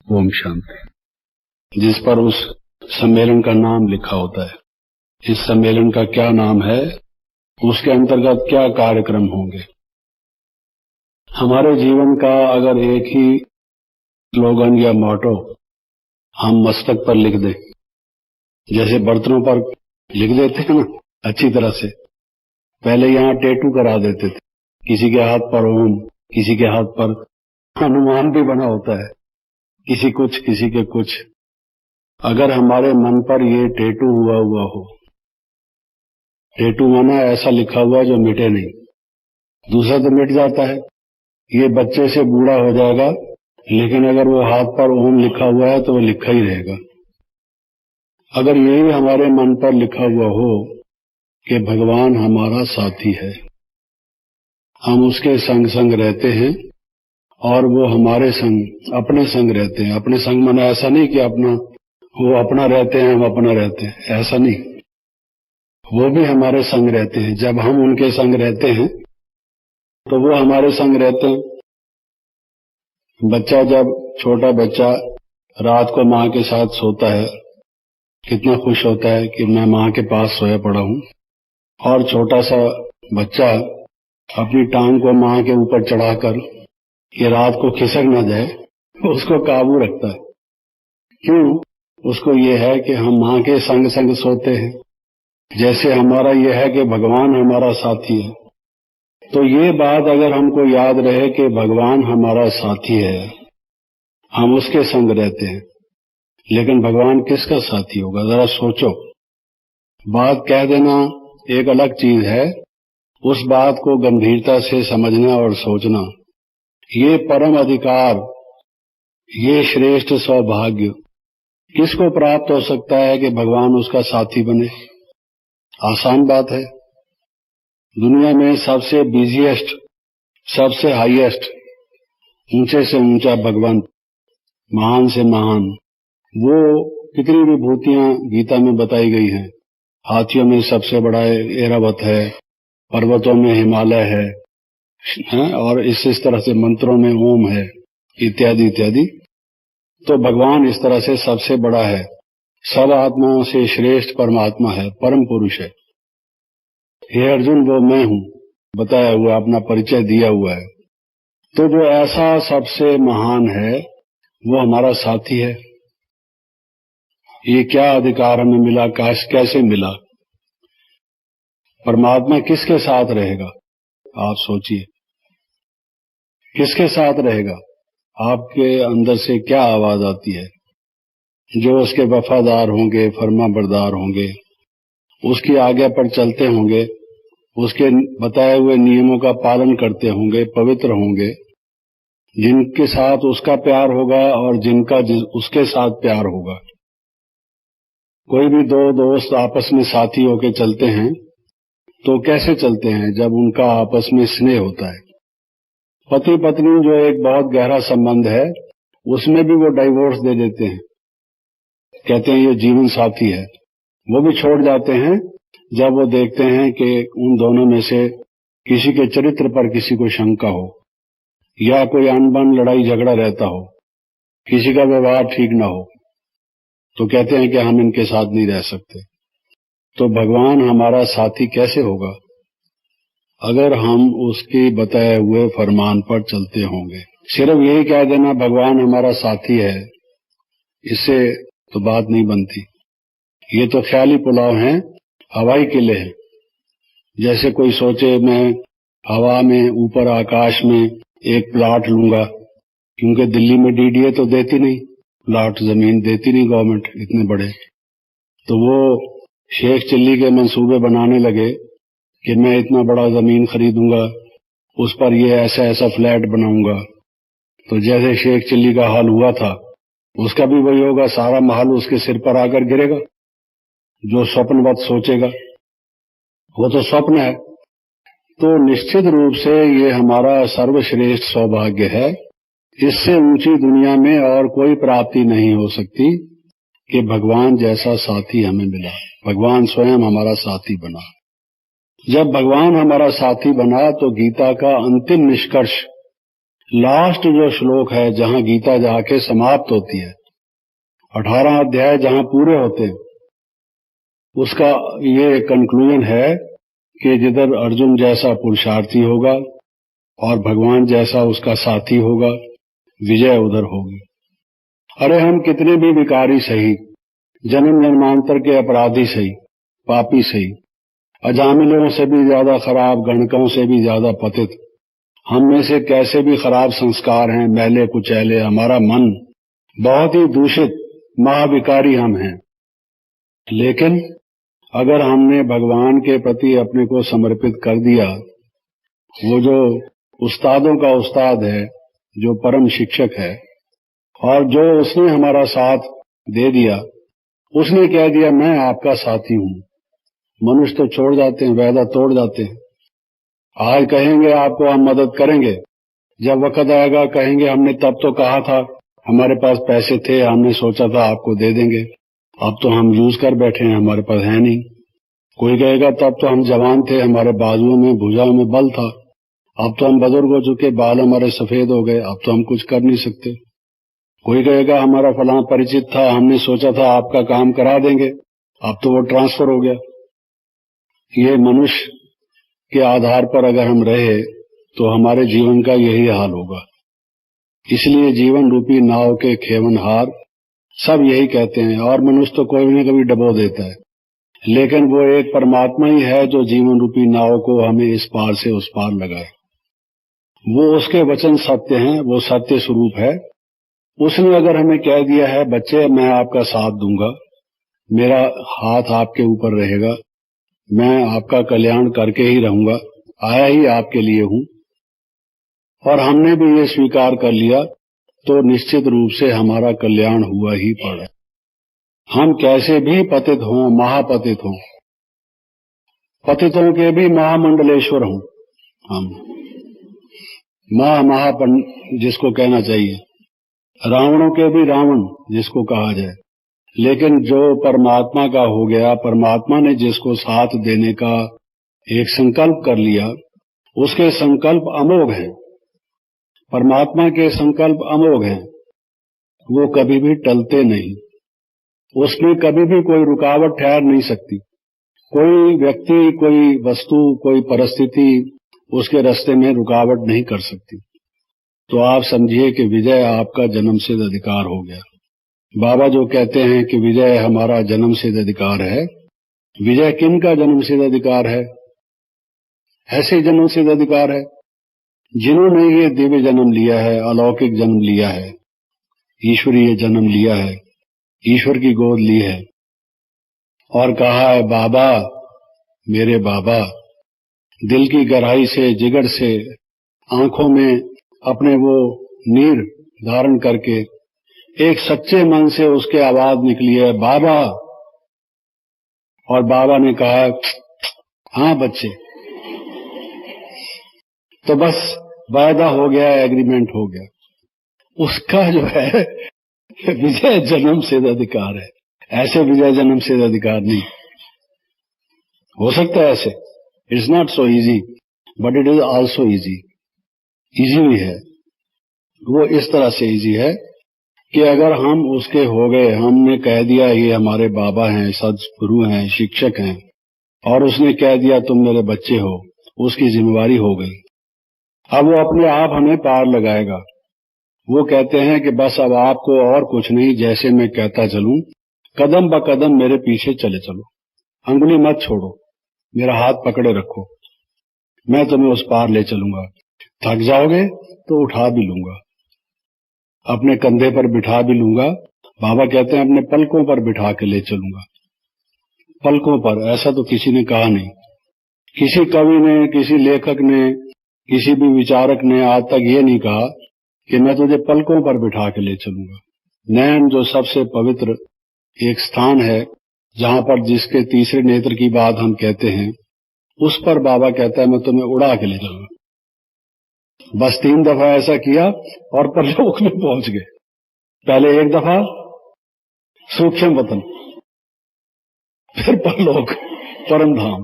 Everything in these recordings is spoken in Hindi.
ओम शांति। जिस पर उस सम्मेलन का नाम लिखा होता है, इस सम्मेलन का क्या नाम है, उसके अंतर्गत क्या कार्यक्रम होंगे। हमारे जीवन का अगर एक ही स्लोगन या मोटो हम मस्तक पर लिख दें, जैसे बर्तनों पर लिख देते हैं ना अच्छी तरह से, पहले यहाँ टैटू करा देते थे, किसी के हाथ पर ओम, किसी के हाथ पर हनुमान भी बना होता है, किसी के कुछ। अगर हमारे मन पर ये टैटू हुआ हो, टैटू माना ऐसा लिखा हुआ जो मिटे नहीं, दूसरा तो मिट जाता है, ये बच्चे से बूढ़ा हो जाएगा, लेकिन अगर वो हाथ पर ओम लिखा हुआ है तो वो लिखा ही रहेगा। अगर यही हमारे मन पर लिखा हुआ हो कि भगवान हमारा साथी है, हम उसके संग संग रहते हैं और वो हमारे संग अपने संग रहते हैं। अपने संग माना ऐसा नहीं कि वो अपना रहते हैं, हम अपना रहते हैं, ऐसा नहीं, वो भी हमारे संग रहते हैं। जब हम उनके संग रहते हैं तो वो हमारे संग रहते हैं। जब छोटा बच्चा रात को माँ के साथ सोता है, कितना खुश होता है कि मैं माँ के पास सोया पड़ा हूँ। और छोटा सा बच्चा अपनी टांग को माँ के ऊपर चढ़ाकर ये रात को खिसक न जाए, उसको काबू रखता है। क्यों? उसको ये है कि हम माँ के संग संग सोते हैं। जैसे हमारा ये है कि भगवान हमारा साथी है, तो ये बात अगर हमको याद रहे कि भगवान हमारा साथी है, हम उसके संग रहते हैं। लेकिन भगवान किसका साथी होगा, जरा सोचो। बात कह देना एक अलग चीज है, उस बात को गंभीरता से समझना और सोचना, ये परम अधिकार, ये श्रेष्ठ सौभाग्य किसको प्राप्त हो सकता है कि भगवान उसका साथी बने। आसान बात है। दुनिया में सबसे बिजीएस्ट, सबसे हाईएस्ट, ऊंचे से ऊंचा भगवान, महान से महान, वो कितनी विभूतियां गीता में बताई गई हैं। हाथियों में सबसे बड़ा ऐरावत है, पर्वतों में हिमालय है, और इस तरह से मंत्रों में ओम है, इत्यादि इत्यादि। तो भगवान इस तरह से सबसे बड़ा है, सब आत्माओं से श्रेष्ठ परमात्मा है, परम पुरुष है। हे अर्जुन, वो मैं हूं बताया हुआ, अपना परिचय दिया हुआ है। तो जो ऐसा सबसे महान है वो हमारा साथी है। ये क्या अधिकार हमें मिला, कैसे मिला? परमात्मा किसके साथ रहेगा? आप सोचिए, किसके साथ रहेगा? आपके अंदर से क्या आवाज आती है? जो उसके वफादार होंगे, फर्माबरदार होंगे, उसकी आज्ञा पर चलते होंगे, उसके बताए हुए नियमों का पालन करते होंगे, पवित्र होंगे, जिनके साथ उसका प्यार होगा और जिनका उसके साथ प्यार होगा। कोई भी दो दोस्त आपस में साथी होके चलते हैं तो कैसे चलते हैं? जब उनका आपस में स्नेह होता है। पति पत्नी जो एक बहुत गहरा संबंध है, उसमें भी वो डाइवोर्स दे देते हैं, कहते हैं ये जीवन साथी है। वो भी छोड़ जाते हैं जब वो देखते हैं कि उन दोनों में से किसी के चरित्र पर किसी को शंका हो, या कोई अनबन लड़ाई झगड़ा रहता हो, किसी का व्यवहार ठीक ना हो, तो कहते हैं कि हम इनके साथ नहीं रह सकते। तो भगवान हमारा साथी कैसे होगा? अगर हम उसके बताए हुए फरमान पर चलते होंगे। सिर्फ यही कह देना भगवान हमारा साथी है, इससे तो बात नहीं बनती। ये तो ख्याली पुलाव हैं, हवाई किले हैं। जैसे कोई सोचे मैं हवा में, ऊपर आकाश में एक प्लाट लूंगा, क्योंकि दिल्ली में डीडीए तो देती नहीं, प्लाट जमीन देती नहीं गवर्नमेंट इतने बड़े। तो वो शेख चिल्ली के मंसूबे बनाने लगे कि मैं इतना बड़ा जमीन खरीदूंगा, उस पर ये ऐसा ऐसा फ्लैट बनाऊंगा। तो जैसे शेख चिल्ली का हाल हुआ था, उसका भी वही होगा, सारा महल उसके सिर पर आकर गिरेगा। जो स्वप्नवत सोचेगा वो तो स्वप्न है। तो निश्चित रूप से ये हमारा सर्वश्रेष्ठ सौभाग्य है। इससे ऊंची दुनिया में और कोई प्राप्ति नहीं हो सकती कि भगवान जैसा साथी हमें मिला। भगवान स्वयं हमारा साथी बना। जब भगवान हमारा साथी बना तो गीता का अंतिम निष्कर्ष लास्ट जो श्लोक है जहां गीता जाके समाप्त होती है, 18 अध्याय जहां पूरे होते हैं, उसका ये कंक्लूजन है कि जिधर अर्जुन जैसा पुरुषार्थी होगा और भगवान जैसा उसका साथी होगा, विजय उधर होगी। अरे हम कितने भी विकारी सही, जन्म जन्मांतर के अपराधी सही, पापी सही, अजामिलों से भी ज्यादा खराब, गणकों से भी ज्यादा पतित, हम में से कैसे भी खराब संस्कार हैं, मैले कुचैले, हमारा मन बहुत ही दूषित, महाविकारी हम हैं, लेकिन अगर हमने भगवान के प्रति अपने को समर्पित कर दिया, वो जो उस्तादों का उस्ताद है, जो परम शिक्षक है, और जो उसने हमारा साथ दे दिया, उसने कह दिया मैं आपका साथी हूं। मनुष्य तो छोड़ जाते हैं, वादा तोड़ जाते हैं। आज कहेंगे आपको हम मदद करेंगे, जब वक्त आएगा कहेंगे हमने तब तो कहा था, हमारे पास पैसे थे, हमने सोचा था आपको दे देंगे, अब तो हम यूज कर बैठे हैं, हमारे पास है नहीं। कोई कहेगा तब तो हम जवान थे, हमारे बाजुओं में भुजाओं में बल था, अब तो हम बुजुर्ग हो चुके, बाल हमारे सफेद हो गए, अब तो हम कुछ कर नहीं सकते। कोई कहेगा हमारा फलां परिचित था, हमने सोचा था आपका काम करा देंगे, अब तो वो ट्रांसफर हो गया। ये मनुष्य के आधार पर अगर हम रहे तो हमारे जीवन का यही हाल होगा। इसलिए जीवन रूपी नाव के खेवनहार सब यही कहते हैं, और मनुष्य तो कोई न कभी डबो देता है, लेकिन वो एक परमात्मा ही है जो जीवन रूपी नाव को हमें इस पार से उस पार लगाए। वो उसके वचन सत्य हैं, वो सत्य स्वरूप है। उसने अगर हमें कह दिया है बच्चे मैं आपका साथ दूंगा, मेरा हाथ आपके ऊपर रहेगा, मैं आपका कल्याण करके ही रहूंगा, आया ही आपके लिए हूं, और हमने भी ये स्वीकार कर लिया, तो निश्चित रूप से हमारा कल्याण हुआ ही पड़ा। हम कैसे भी पतित हों, महापतित हों, पतितों के भी महामंडलेश्वर हों, हम महापन जिसको कहना चाहिए, रावणों के भी रावण जिसको कहा जाए, लेकिन जो परमात्मा का हो गया, परमात्मा ने जिसको साथ देने का एक संकल्प कर लिया, उसके संकल्प अमोघ हैं। परमात्मा के संकल्प अमोघ हैं, वो कभी भी टलते नहीं, उसमें कभी भी कोई रुकावट ठहर नहीं सकती। कोई व्यक्ति, कोई वस्तु, कोई परिस्थिति उसके रास्ते में रुकावट नहीं कर सकती। तो आप समझिए कि विजय आपका जन्मसिद्ध अधिकार हो गया। बाबा जो कहते हैं कि विजय हमारा जन्मसिद्ध अधिकार है, विजय किन का जन्मसिद्ध अधिकार है? ऐसे जन्मसिद्ध अधिकार है जिन्होंने ये दिव्य जन्म लिया है, अलौकिक जन्म लिया है, ईश्वरीय जन्म लिया है, ईश्वर की गोद ली है, और कहा है बाबा, मेरे बाबा, दिल की गहराई से, जिगर से, आंखों में अपने वो नीर धारण करके एक सच्चे मन से उसके आवाज निकली है बाबा, और बाबा ने कहा हाँ बच्चे, तो बस वायदा हो गया, एग्रीमेंट हो गया। उसका जो है विजय जन्म सिद्ध अधिकार है। ऐसे विजय जन्म सिद्ध अधिकार नहीं हो सकता है। ऐसे it's not so easy, but it is also easy. Easy भी है, वो इस तरह से इजी है कि अगर हम उसके हो गए, हमने कह दिया ये हमारे बाबा हैं, सद्गुरु हैं, शिक्षक हैं, और उसने कह दिया तुम मेरे बच्चे हो, उसकी जिम्मेवारी हो गई। अब वो अपने आप हमें पार लगाएगा। वो कहते हैं कि बस अब आपको और कुछ नहीं, जैसे मैं कहता चलूं, कदम ब कदम मेरे पीछे चले चलो, अंगुली मत छोड़ो, मेरा हाथ पकड़े रखो, मैं तुम्हें उस पार ले चलूंगा। थक जाओगे तो उठा भी लूंगा, अपने कंधे पर बिठा भी लूंगा। बाबा कहते हैं अपने पलकों पर बिठा के ले चलूंगा। पलकों पर, ऐसा तो किसी ने कहा नहीं। किसी कवि ने, किसी लेखक ने, किसी भी विचारक ने आज तक ये नहीं कहा कि मैं तुझे पलकों पर बिठा के ले चलूंगा। नैन जो सबसे पवित्र एक स्थान है, जहां पर जिसके तीसरे नेत्र की बात हम कहते हैं, उस पर बाबा कहता है मैं तुम्हें उड़ा के ले चलूंगा। बस 3 दफा ऐसा किया और परलोक में पहुंच गए। पहले 1 दफा सूक्ष्म वतन, फिर परलोक, परम धाम,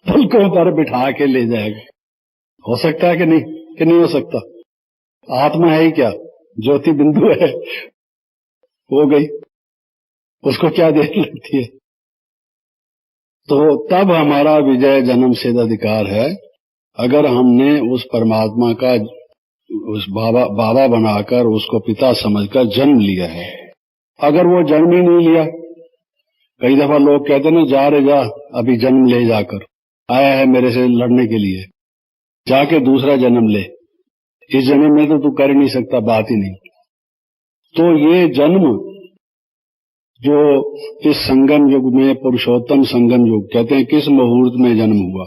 पलकों पर बिठा के ले जाएगा। हो सकता है कि नहीं हो सकता? आत्मा है ही क्या, ज्योति बिंदु है, हो गई, उसको क्या देर लगती है। तो तब हमारा विजय जन्म सिद्ध अधिकार है, अगर हमने उस परमात्मा का उस बाबा बनाकर उसको पिता समझकर जन्म लिया है। अगर वो जन्म ही नहीं लिया, कई दफा लोग कहते हैं ना, जा रे जा, अभी जन्म ले, जाकर आया है मेरे से लड़ने के लिए, जाके दूसरा जन्म ले, इस जन्म में तो तू कर ही नहीं सकता, बात ही नहीं। तो ये जन्म जो इस संगम युग में, पुरुषोत्तम संगम युग कहते हैं, किस मुहूर्त में जन्म हुआ?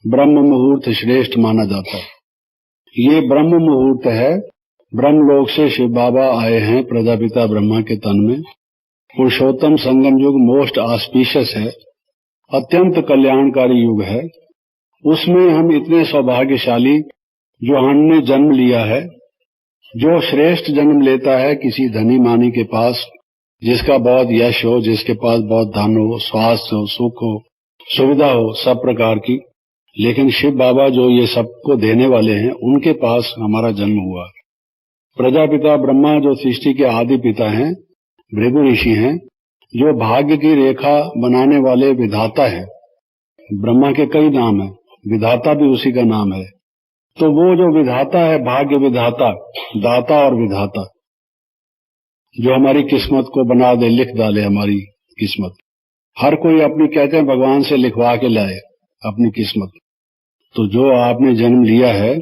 ब्रह्म मुहूर्त श्रेष्ठ माना जाता है। ये ब्रह्म मुहूर्त है, ब्रह्मलोक से शिव बाबा आए हैं प्रजापिता ब्रह्मा के तन में। पुरुषोत्तम संगम युग मोस्ट ऑस्पिशियस है, अत्यंत कल्याणकारी युग है। उसमें हम इतने सौभाग्यशाली जो हमने जन्म लिया है। जो श्रेष्ठ जन्म लेता है किसी धनी मानी के पास, जिसका बहुत यश हो, जिसके पास बहुत धन हो, स्वास्थ्य हो, सुख हो, सुविधा हो, सब प्रकार की, लेकिन शिव बाबा जो ये सबको देने वाले हैं, उनके पास हमारा जन्म हुआ। प्रजापिता ब्रह्मा जो सृष्टि के आदि पिता हैं, भृगु ऋषि हैं, जो भाग्य की रेखा बनाने वाले विधाता है। ब्रह्मा के कई नाम है, विधाता भी उसी का नाम है। तो वो जो विधाता है, भाग्य विधाता, दाता और विधाता, जो हमारी किस्मत को बना दे, लिख डाले हमारी किस्मत। हर कोई अपनी, कहते हैं, भगवान से लिखवा के लाए अपनी किस्मत। तो जो आपने जन्म लिया है,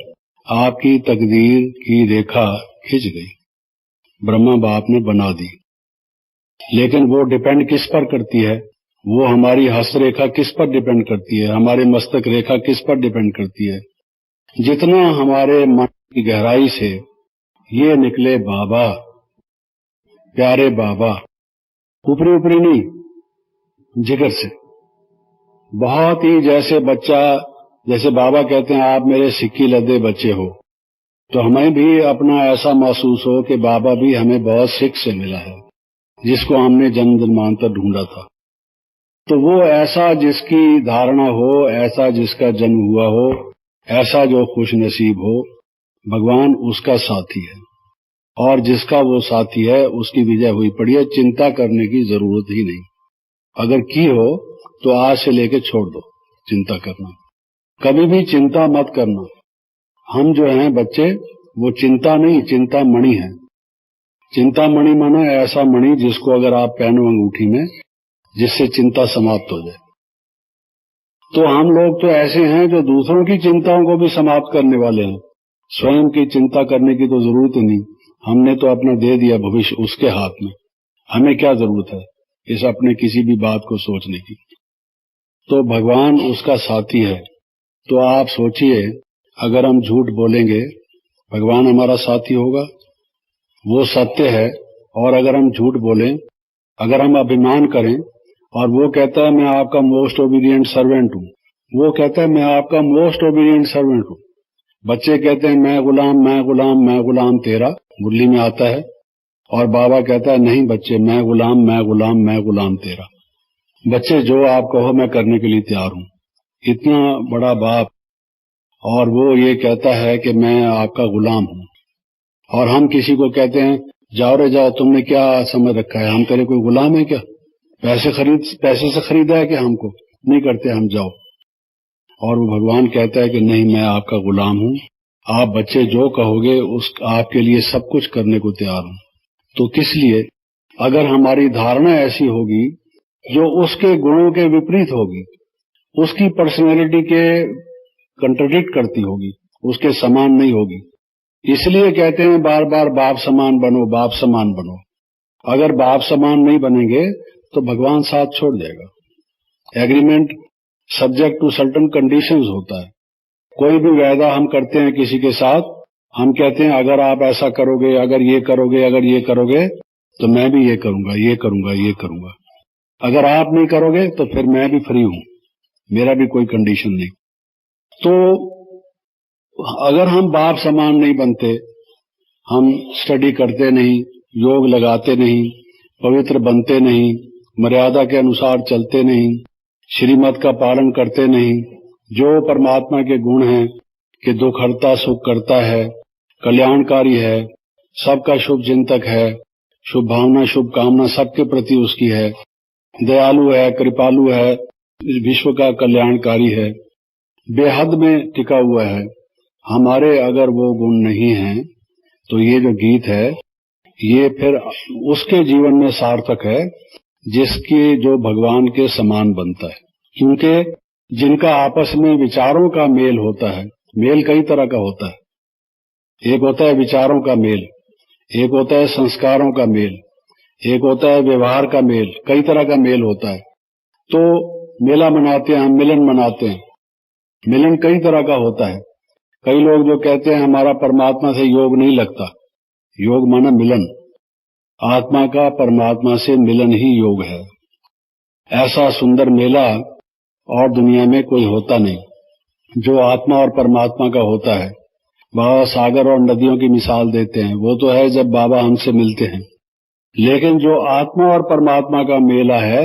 आपकी तकदीर की रेखा खिंच गई, ब्रह्मा बाप ने बना दी। लेकिन वो डिपेंड किस पर करती है? वो हमारी हस्तरेखा किस पर डिपेंड करती है? हमारे मस्तक रेखा किस पर डिपेंड करती है? जितना हमारे मन की गहराई से ये निकले बाबा, प्यारे बाबा, ऊपरी ऊपरी नहीं, जिगर से, बहुत ही जैसे बच्चा, जैसे बाबा कहते हैं आप मेरे सिक्की लदे बच्चे हो, तो हमें भी अपना ऐसा महसूस हो कि बाबा भी हमें बहुत सिख से मिला है, जिसको हमने जन्म जन्मांतर ढूंढा था। तो वो ऐसा जिसकी धारणा हो, ऐसा जिसका जन्म हुआ हो, ऐसा जो खुश नसीब हो, भगवान उसका साथी है। और जिसका वो साथी है उसकी विजय हुई पड़ी है, चिंता करने की जरूरत ही नहीं। अगर की हो तो आज से लेके छोड़ दो चिंता करना, कभी भी चिंता मत करना। हम जो हैं बच्चे, वो चिंता नहीं, चिंता मणि है। चिंता मणि माना ऐसा मणि जिसको अगर आप पहनो अंगूठी में, जिससे चिंता समाप्त हो जाए। तो हम लोग तो ऐसे हैं जो दूसरों की चिंताओं को भी समाप्त करने वाले हैं। स्वयं की चिंता करने की तो जरूरत ही नहीं, हमने तो अपना दे दिया भविष्य उसके हाथ में। हमें क्या जरूरत है इस अपने किसी भी बात को सोचने की? तो भगवान उसका साथी है। तो आप सोचिए, अगर हम झूठ बोलेंगे भगवान हमारा साथी होगा? वो सत्य है। और अगर हम झूठ बोलें, अगर हम अभिमान करें, और वो कहता है मैं आपका मोस्ट ओबीडिएंट सर्वेंट हूं, वो कहता है मैं आपका मोस्ट ओबीडिएंट सर्वेंट हूं। बच्चे कहते हैं मैं गुलाम, मैं गुलाम, मैं गुलाम तेरा, मुरली में आता है। और बाबा कहता है नहीं बच्चे, मैं गुलाम, मैं गुलाम, मैं गुलाम तेरा। बच्चे जो आप कहो मैं करने के लिए तैयार हूं। इतना बड़ा बाप, और वो ये कहता है कि मैं आपका गुलाम हूं। और हम किसी को कहते हैं जाओ रे जाओ, तुमने क्या समझ रखा है, हम तेरे कोई गुलाम है क्या? पैसे से खरीदा है कि हमको? नहीं करते हम, जाओ। और वो भगवान कहता है कि नहीं, मैं आपका गुलाम हूं। आप बच्चे जो कहोगे उस आपके लिए सब कुछ करने को तैयार हूं। तो किस लिए? अगर हमारी धारणा ऐसी होगी जो उसके गुणों के विपरीत होगी, उसकी पर्सनैलिटी के कंट्राडिक्ट करती होगी, उसके समान नहीं होगी। इसलिए कहते हैं बार बार बाप समान बनो, बाप समान बनो। अगर बाप समान नहीं बनेंगे तो भगवान साथ छोड़ जाएगा। Agreement subject to certain conditions होता है। कोई भी वायदा हम करते हैं किसी के साथ, हम कहते हैं अगर आप ऐसा करोगे, अगर ये करोगे, अगर ये करोगे, तो मैं भी ये करूंगा, ये करूंगा, ये करूंगा। अगर आप नहीं करोगे तो फिर मैं भी फ्री हूं, मेरा भी कोई कंडीशन नहीं। तो अगर हम बाप समान नहीं बनते, हम स्टडी करते नहीं, योग लगाते नहीं, पवित्र बनते नहीं, मर्यादा के अनुसार चलते नहीं, श्रीमत का पालन करते नहीं, जो परमात्मा के गुण हैं कि दुख हरता सुख करता है, कल्याणकारी है, सबका शुभ चिंतक है, शुभ भावना शुभ कामना सबके प्रति उसकी है, दयालु है, कृपालु है, विश्व का कल्याणकारी है, बेहद में टिका हुआ है। हमारे अगर वो गुण नहीं हैं तो ये जो गीत है ये फिर उसके जीवन में सार्थक है जिसके जो भगवान के समान बनता है। क्योंकि जिनका आपस में विचारों का मेल होता है, मेल कई तरह का होता है, एक होता है विचारों का मेल, एक होता है संस्कारों का मेल, एक होता है व्यवहार का मेल, कई तरह का मेल होता है। तो मेला मनाते हैं हम, मिलन मनाते हैं। मिलन कई तरह का होता है। कई लोग जो कहते हैं हमारा परमात्मा से योग नहीं लगता, योग माना मिलन, आत्मा का परमात्मा से मिलन ही योग है। ऐसा सुंदर मेला और दुनिया में कोई होता नहीं जो आत्मा और परमात्मा का होता है। बाबा सागर और नदियों की मिसाल देते हैं, वो तो है जब बाबा हमसे मिलते हैं, लेकिन जो आत्मा और परमात्मा का मेला है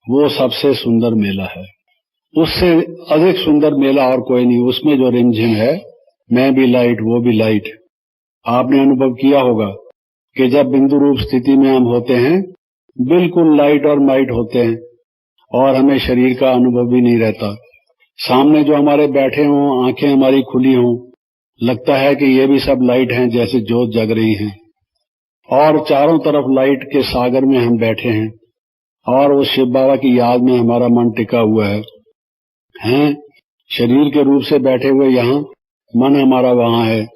वो सबसे सुंदर मेला है। उससे अधिक सुंदर मेला और कोई नहीं। उसमें जो रिमझिम है, मैं भी लाइट वो भी लाइट, आपने अनुभव किया होगा कि जब बिंदु रूप स्थिति में हम होते हैं बिल्कुल लाइट और माइट होते हैं और हमें शरीर का अनुभव भी नहीं रहता। सामने जो हमारे बैठे हों, आंखें हमारी खुली हों, लगता है कि ये भी सब लाइट हैं, जैसे जोत जग रही हैं, और चारों तरफ लाइट के सागर में हम बैठे हैं और उस शिव बाबा की याद में हमारा मन टिका हुआ है। शरीर के रूप से बैठे हुए यहाँ, मन हमारा वहाँ है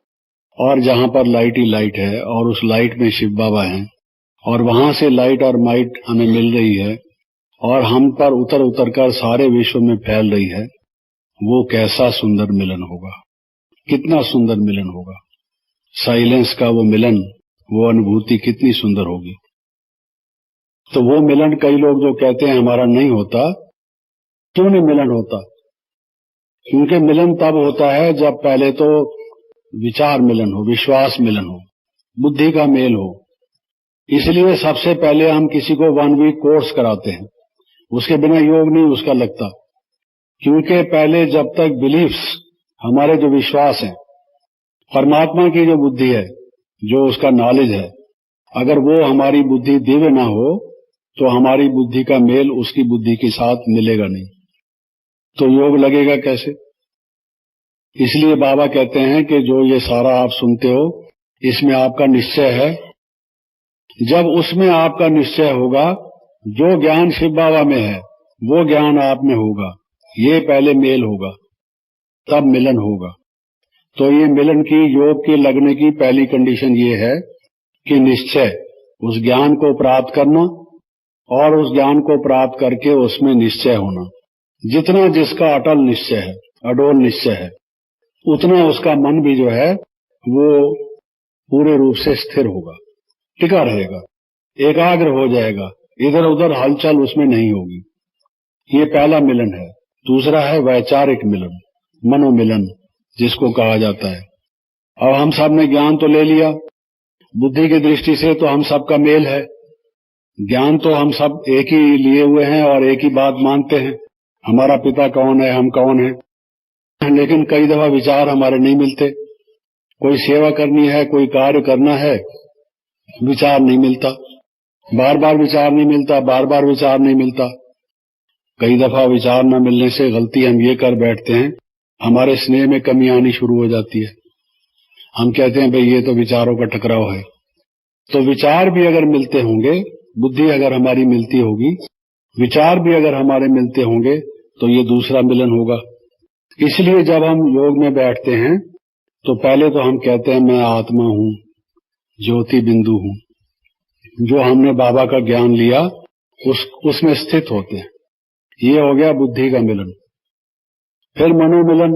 और जहाँ पर लाइट ही लाइट है और उस लाइट में शिव बाबा हैं और वहां से लाइट और माइट हमें मिल रही है और हम पर उतर उतर कर सारे विश्व में फैल रही है। वो कैसा सुंदर मिलन होगा, कितना सुंदर मिलन होगा। साइलेंस का वो मिलन, वो अनुभूति कितनी सुंदर होगी। तो वो मिलन कई लोग जो कहते हैं हमारा नहीं होता, क्यों नहीं मिलन होता? क्योंकि मिलन तब होता है जब पहले तो विचार मिलन हो, विश्वास मिलन हो, बुद्धि का मेल हो। इसलिए सबसे पहले हम किसी को 1 वीक कोर्स कराते हैं, उसके बिना योग नहीं उसका लगता। क्योंकि पहले जब तक बिलीफ्स, हमारे जो विश्वास है, परमात्मा की जो बुद्धि है, जो उसका नॉलेज है, अगर वो हमारी बुद्धि दिव्य ना हो तो हमारी बुद्धि का मेल उसकी बुद्धि के साथ मिलेगा नहीं, तो योग लगेगा कैसे? इसलिए बाबा कहते हैं कि जो ये सारा आप सुनते हो इसमें आपका निश्चय है। जब उसमें आपका निश्चय होगा, जो ज्ञान शिव बाबा में है वो ज्ञान आप में होगा, ये पहले मेल होगा, तब मिलन होगा। तो ये मिलन की, योग के लगने की पहली कंडीशन ये है कि निश्चय, उस ज्ञान को प्राप्त करना और उस ज्ञान को प्राप्त करके उसमें निश्चय होना। जितना जिसका अटल निश्चय है, अडोल निश्चय है, उतना उसका मन भी जो है वो पूरे रूप से स्थिर होगा, टिका रहेगा, एकाग्र हो जाएगा, इधर उधर हलचल उसमें नहीं होगी। ये पहला मिलन है। दूसरा है वैचारिक मिलन, मनोमिलन जिसको कहा जाता है। अब हम सब ने ज्ञान तो ले लिया, बुद्धि की दृष्टि से तो हम सब का मेल है, ज्ञान तो हम सब एक ही लिए हुए हैं और एक ही बात मानते हैं, हमारा पिता कौन है, हम कौन है। लेकिन कई दफा विचार हमारे नहीं मिलते, कोई सेवा करनी है, कोई कार्य करना है, विचार नहीं मिलता, बार बार विचार नहीं मिलता, बार बार विचार नहीं मिलता। कई दफा विचार न मिलने से गलती हम ये कर बैठते हैं, हमारे स्नेह में कमी आनी शुरू हो जाती है। हम कहते हैं भाई ये तो विचारों का टकराव है। तो विचार भी अगर मिलते होंगे, बुद्धि अगर हमारी मिलती होगी, विचार भी अगर हमारे मिलते होंगे, तो ये दूसरा मिलन होगा। इसलिए जब हम योग में बैठते हैं तो पहले तो हम कहते हैं मैं आत्मा हूं, ज्योति बिंदु हूं। जो हमने बाबा का ज्ञान लिया उसमें स्थित होते हैं। ये हो गया बुद्धि का मिलन। फिर मनोमिलन,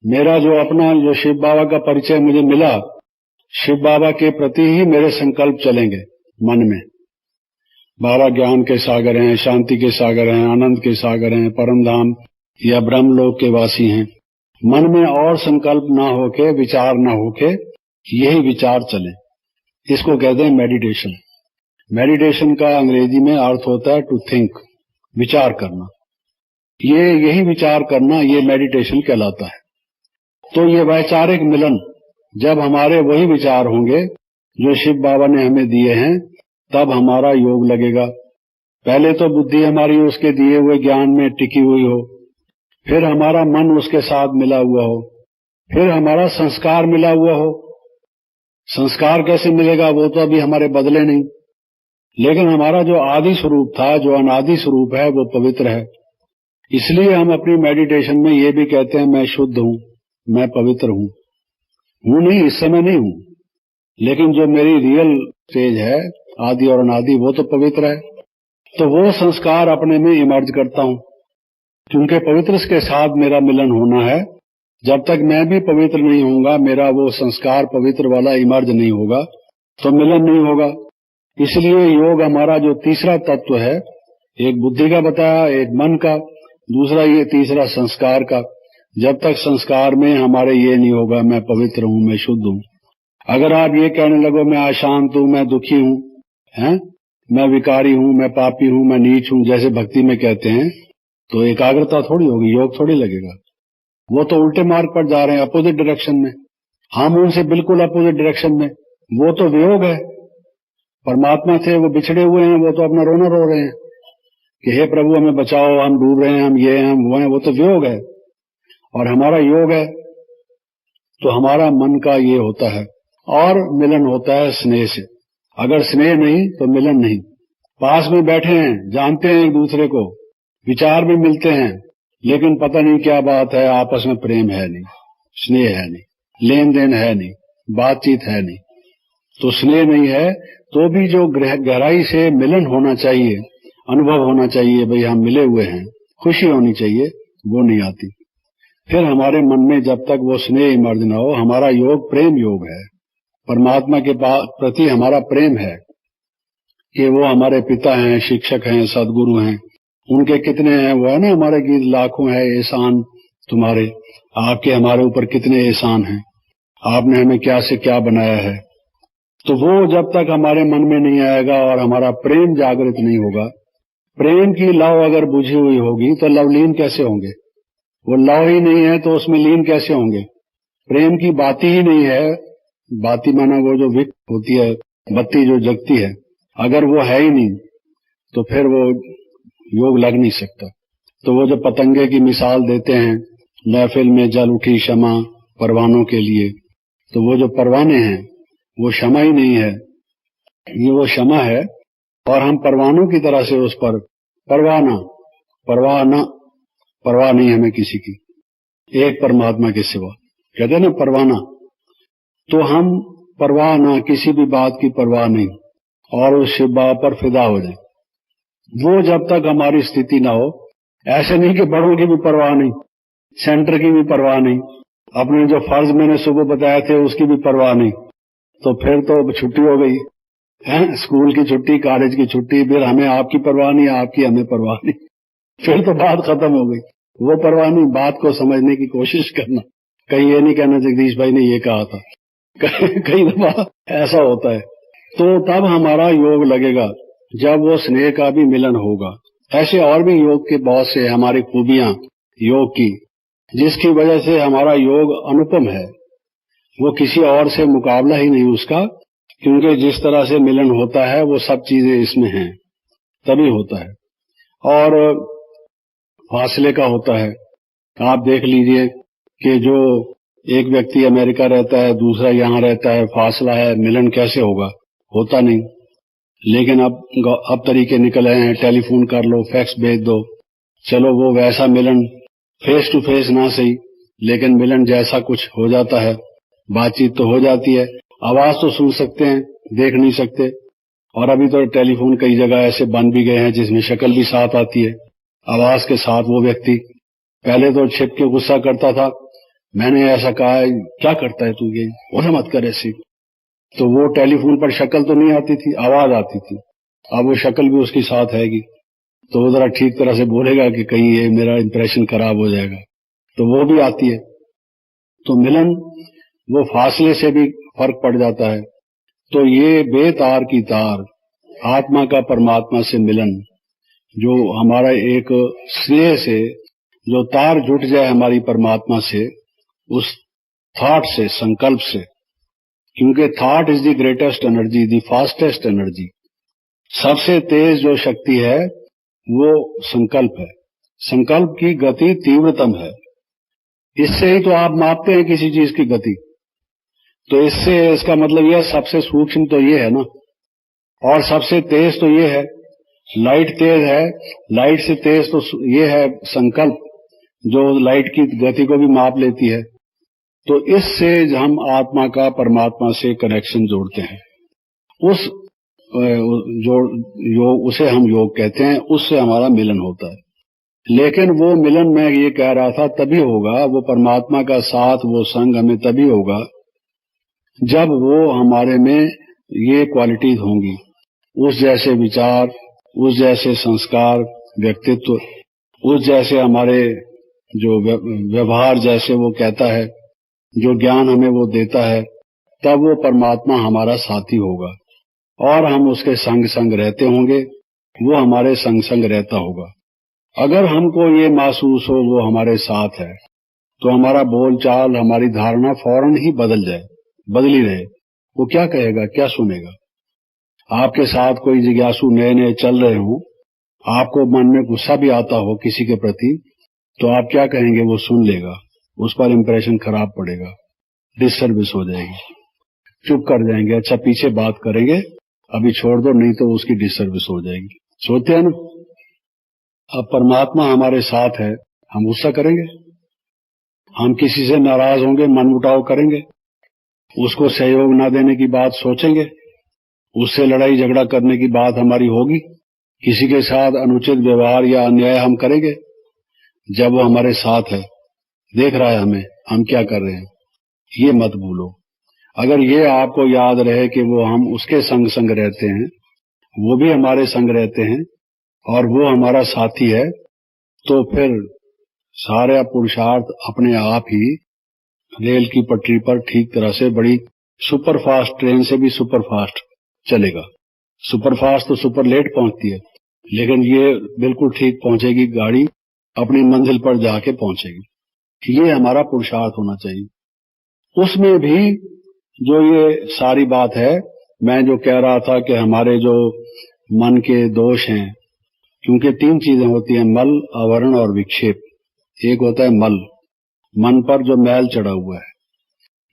मेरा जो अपना, जो शिव बाबा का परिचय मुझे मिला, शिव बाबा के प्रति ही मेरे संकल्प चलेंगे मन में। बाबा ज्ञान के सागर हैं, शांति के सागर हैं, आनंद के सागर हैं, परम धाम या ब्रह्मलोक के वासी हैं। मन में और संकल्प ना होके, विचार ना होके, यही विचार चले। इसको कहते हैं मेडिटेशन। मेडिटेशन का अंग्रेजी में अर्थ होता है टू थिंक, विचार करना। यही विचार करना, ये मेडिटेशन कहलाता है। तो ये वैचारिक मिलन, जब हमारे वही विचार होंगे जो शिव बाबा ने हमें दिए हैं, तब हमारा योग लगेगा। पहले तो बुद्धि हमारी उसके दिए हुए ज्ञान में टिकी हुई हो, फिर हमारा मन उसके साथ मिला हुआ हो, फिर हमारा संस्कार मिला हुआ हो। संस्कार कैसे मिलेगा, वो तो अभी हमारे बदले नहीं, लेकिन हमारा जो आदि स्वरूप था, जो अनादि स्वरूप है, वो पवित्र है। इसलिए हम अपनी मेडिटेशन में ये भी कहते हैं, मैं शुद्ध हूं, मैं पवित्र हूं। हूं नहीं, इस समय नहीं हूं, लेकिन जो मेरी रियल स्टेज है, आदि और अनादि, वो तो पवित्र है। तो वो संस्कार अपने में इमर्ज करता हूं, क्योंकि पवित्र के साथ मेरा मिलन होना है। जब तक मैं भी पवित्र नहीं होऊंगा, मेरा वो संस्कार पवित्र वाला इमर्ज नहीं होगा, तो मिलन नहीं होगा। इसलिए योग हमारा जो तीसरा तत्व है, एक बुद्धि का बताया, एक मन का, दूसरा ये तीसरा संस्कार का। जब तक संस्कार में हमारे ये नहीं होगा मैं पवित्र हूं, मैं शुद्ध हूं। अगर आप ये कहने लगो मैं अशांत हूं, मैं दुखी हूं, हैं, मैं विकारी हूं, मैं पापी हूं, मैं नीच हूं, जैसे भक्ति में कहते हैं, तो एकाग्रता थोड़ी होगी, योग थोड़ी लगेगा। वो तो उल्टे मार्ग पर जा रहे हैं, अपोजिट डायरेक्शन में। हम उनसे बिल्कुल अपोजिट डायरेक्शन में। वो तो वियोग है, परमात्मा से वो बिछड़े हुए हैं, वो तो अपना रोना रो रहे हैं कि हे प्रभु हमें बचाओ, हम डूब रहे हैं, हम ये हैं, हम वो हैं। वो तो वियोग है, और हमारा योग है। तो हमारा मन का ये होता है, और मिलन होता है स्नेह से। अगर स्नेह नहीं तो मिलन नहीं। पास में बैठे हैं, जानते हैं एक दूसरे को, विचार भी मिलते हैं, लेकिन पता नहीं क्या बात है, आपस में प्रेम है नहीं, स्नेह है नहीं, लेन देन है नहीं, बातचीत है नहीं। तो स्नेह नहीं है, तो भी जो गहराई से मिलन होना चाहिए, अनुभव होना चाहिए, भाई हम मिले हुए हैं, खुशी होनी चाहिए, वो नहीं आती। फिर हमारे मन में जब तक वो स्नेह इमर्ज न हो, हमारा योग प्रेम योग है। परमात्मा के प्रति हमारा प्रेम है कि वो हमारे पिता हैं, शिक्षक हैं, सदगुरु हैं। उनके कितने हैं, वो है ना हमारे गीत, लाखों है एहसान तुम्हारे, आपके हमारे ऊपर कितने एहसान हैं, आपने हमें क्या से क्या बनाया है। तो वो जब तक हमारे मन में नहीं आएगा और हमारा प्रेम जागृत नहीं होगा, प्रेम की लौ अगर बुझी हुई होगी तो लवलीन कैसे होंगे? वो लौ ही नहीं है तो उसमें लीन कैसे होंगे? प्रेम की बाती ही नहीं है, बाती माना वो जो विक होती है, बत्ती जो जगती है, अगर वो है ही नहीं तो फिर वो योग लग नहीं सकता। तो वो जो पतंगे की मिसाल देते हैं, महफिल में जल उठी क्षमा परवानों के लिए, तो वो जो परवाने हैं वो क्षमा ही नहीं है, ये वो क्षमा है। और हम परवानों की तरह से उस पर परवाह नहीं हमें किसी की, एक परमात्मा के सिवा, कहते हैं ना परवाना। तो हम परवाह ना, किसी भी बात की परवाह नहीं, और उस शिव बाबा पर फिदा हो जाए। वो जब तक हमारी स्थिति ना हो, ऐसे नहीं कि बड़ों की भी परवाह नहीं, सेंटर की भी परवाह नहीं, अपने जो फर्ज मैंने सुबह बताए थे उसकी भी परवाह नहीं, तो फिर तो छुट्टी हो गई है, स्कूल की छुट्टी, कॉलेज की छुट्टी। फिर हमें आपकी परवाह नहीं, आपकी हमें परवाह नहीं, फिर तो बात खत्म हो गई। वो परवाह नहीं, बात को समझने की कोशिश करना। कहीं ये नहीं कहना जगदीश भाई ने ये कहा था, कई दफा ऐसा होता है। तो तब हमारा योग लगेगा जब वो स्नेह का भी मिलन होगा। ऐसे और भी योग के बहुत से हमारी खूबियां योग की, जिसकी वजह से हमारा योग अनुपम है। वो किसी और से मुकाबला ही नहीं उसका, क्योंकि जिस तरह से मिलन होता है वो सब चीजें इसमें हैं, तभी होता है। और फासले का होता है। आप देख लीजिए कि जो एक व्यक्ति अमेरिका रहता है, दूसरा यहाँ रहता है, फासला है, मिलन कैसे होगा? होता नहीं। लेकिन अब तरीके निकल आए हैं, टेलीफोन कर लो, फैक्स भेज दो, चलो वो वैसा मिलन फेस टू फेस ना सही, लेकिन मिलन जैसा कुछ हो जाता है, बातचीत तो हो जाती है, आवाज तो सुन सकते हैं, देख नहीं सकते। और अभी तो टेलीफोन कई जगह ऐसे बन भी गए हैं जिसमें शक्ल भी साथ आती है, आवाज के साथ वो व्यक्ति। पहले तो छिप के गुस्सा करता था, मैंने ऐसा कहा, क्या करता है तू, ये बोला मत कर ऐसे। तो वो टेलीफोन पर शक्ल तो नहीं आती थी, आवाज आती थी। अब वो शक्ल भी उसकी साथ आएगी, तो वो जरा ठीक तरह से बोलेगा कि कहीं ये मेरा इंप्रेशन खराब हो जाएगा, तो वो भी आती है। तो मिलन वो फासले से भी फर्क पड़ जाता है। तो ये बेतार की तार, आत्मा का परमात्मा से मिलन, जो हमारा एक स्नेह से जो तार जुट जाए हमारी परमात्मा से, उस थॉट से, संकल्प से, क्योंकि thought is the greatest energy, the fastest energy. सबसे तेज जो शक्ति है वो संकल्प है। संकल्प की गति तीव्रतम है। इससे ही तो आप मापते हैं किसी चीज की गति। तो इससे इसका मतलब यह सबसे सूक्ष्म तो ये है ना, और सबसे तेज तो ये है। लाइट तेज है, लाइट से तेज तो ये है संकल्प, जो लाइट की गति को भी माप लेती है। तो इससे हम आत्मा का परमात्मा से कनेक्शन जोड़ते हैं। उस जो योग, उसे हम योग कहते हैं, उससे हमारा मिलन होता है। लेकिन वो मिलन मैं ये कह रहा था तभी होगा, वो परमात्मा का साथ, वो संग हमें तभी होगा जब वो हमारे में ये क्वालिटीज होंगी, उस जैसे विचार, उस जैसे संस्कार, व्यक्तित्व, उस जैसे हमारे जो व्यवहार जैसे वो कहता है, जो ज्ञान हमें वो देता है, तब वो परमात्मा हमारा साथी होगा और हम उसके संग संग रहते होंगे, वो हमारे संग संग रहता होगा। अगर हमको ये महसूस हो वो हमारे साथ है, तो हमारा बोलचाल, हमारी धारणा फौरन ही बदल जाए, बदली रहे। वो क्या कहेगा, क्या सुनेगा? आपके साथ कोई जिज्ञासु नए नए चल रहे हो, आपको मन में गुस्सा भी आता हो किसी के प्रति, तो आप क्या कहेंगे? वो सुन लेगा, उस पर इंप्रेशन खराब पड़ेगा, डिस्टर्बेंस हो जाएगी, चुप कर जाएंगे, अच्छा पीछे बात करेंगे, अभी छोड़ दो, नहीं तो उसकी डिस्टर्बेंस हो जाएगी। सोचते हैं ना? अब परमात्मा हमारे साथ है, हम गुस्सा करेंगे? हम किसी से नाराज होंगे, मनमुटाव करेंगे, उसको सहयोग ना देने की बात सोचेंगे, उससे लड़ाई झगड़ा करने की बात हमारी होगी, किसी के साथ अनुचित व्यवहार या अन्याय हम करेंगे? जब वो हमारे साथ है, देख रहा है हमें, हम क्या कर रहे हैं, ये मत भूलो। अगर ये आपको याद रहे कि वो हम उसके संग संग रहते हैं, वो भी हमारे संग रहते हैं और वो हमारा साथी है, तो फिर सारे पुरुषार्थ अपने आप ही रेल की पटरी पर ठीक तरह से, बड़ी सुपरफास्ट ट्रेन से भी सुपरफास्ट चलेगा। सुपरफास्ट तो सुपर लेट पहुंचती है, लेकिन ये बिल्कुल ठीक पहुंचेगी, गाड़ी अपनी मंजिल पर जाके पहुंचेगी। ये हमारा पुरुषार्थ होना चाहिए। उसमें भी जो ये सारी बात है, मैं जो कह रहा था कि हमारे जो मन के दोष हैं, क्योंकि तीन चीजें होती हैं, मल, आवरण और विक्षेप। एक होता है मल, मन पर जो मैल चढ़ा हुआ है,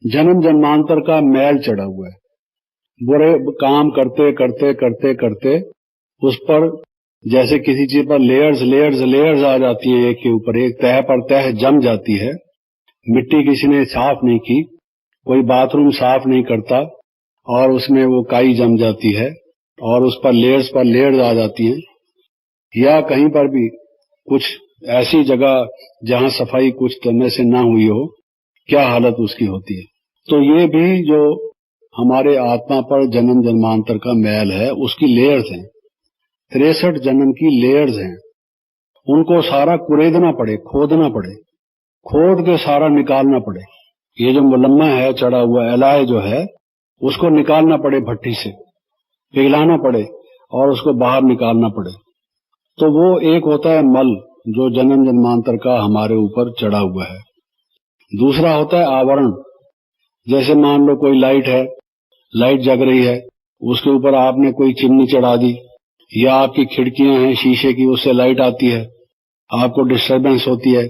जन्म जन्मांतर का मैल चढ़ा हुआ है, बुरे काम करते करते करते करते उस पर जैसे किसी चीज पर लेयर्स लेयर्स लेयर्स आ जाती है, एक के ऊपर एक, तह पर तह जम जाती है। मिट्टी किसी ने साफ नहीं की, कोई बाथरूम साफ नहीं करता और उसमें वो काई जम जाती है और उस पर लेयर्स आ जाती हैं। या कहीं पर भी कुछ ऐसी जगह जहां सफाई कुछ समय से ना हुई हो, क्या हालत उसकी होती है। तो ये भी जो हमारे आत्मा पर जन्म जन्मांतर का मैल है, उसकी लेयर्स हैं, 63 जन्म की लेयर्स हैं। उनको सारा कुरेदना पड़े, खोदना पड़े, खोद के सारा निकालना पड़े। ये जो मुलम्मा है चढ़ा हुआ, एलाय जो है, उसको निकालना पड़े, भट्टी से पिघलाना पड़े और उसको बाहर निकालना पड़े। तो वो एक होता है मल, जो जन्म जन्मांतर का हमारे ऊपर चढ़ा हुआ है। दूसरा होता है आवरण। जैसे मान लो कोई लाइट है, लाइट जग रही है, उसके ऊपर आपने कोई चिमनी चढ़ा दी, या आपकी खिड़कियां हैं शीशे की, उससे लाइट आती है, आपको डिस्टर्बेंस होती है,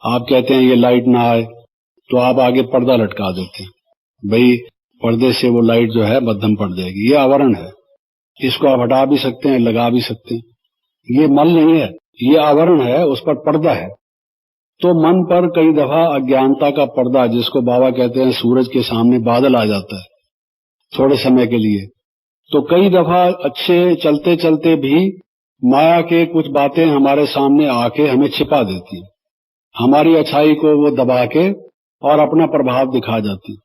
आप कहते हैं ये लाइट ना आए, तो आप आगे पर्दा लटका देते हैं, भाई पर्दे से वो लाइट जो है मध्यम पड़ जाएगी। ये आवरण है, इसको आप हटा भी सकते हैं, लगा भी सकते हैं। ये मल नहीं है, ये आवरण है, उस पर पर्दा है। तो मन पर कई दफा अज्ञानता का पर्दा, जिसको बाबा कहते हैं सूरज के सामने बादल आ जाता है थोड़े समय के लिए। तो कई दफा अच्छे चलते चलते भी माया के कुछ बातें हमारे सामने आके हमें छिपा देती है, हमारी अच्छाई को वो दबा के और अपना प्रभाव दिखा जाती।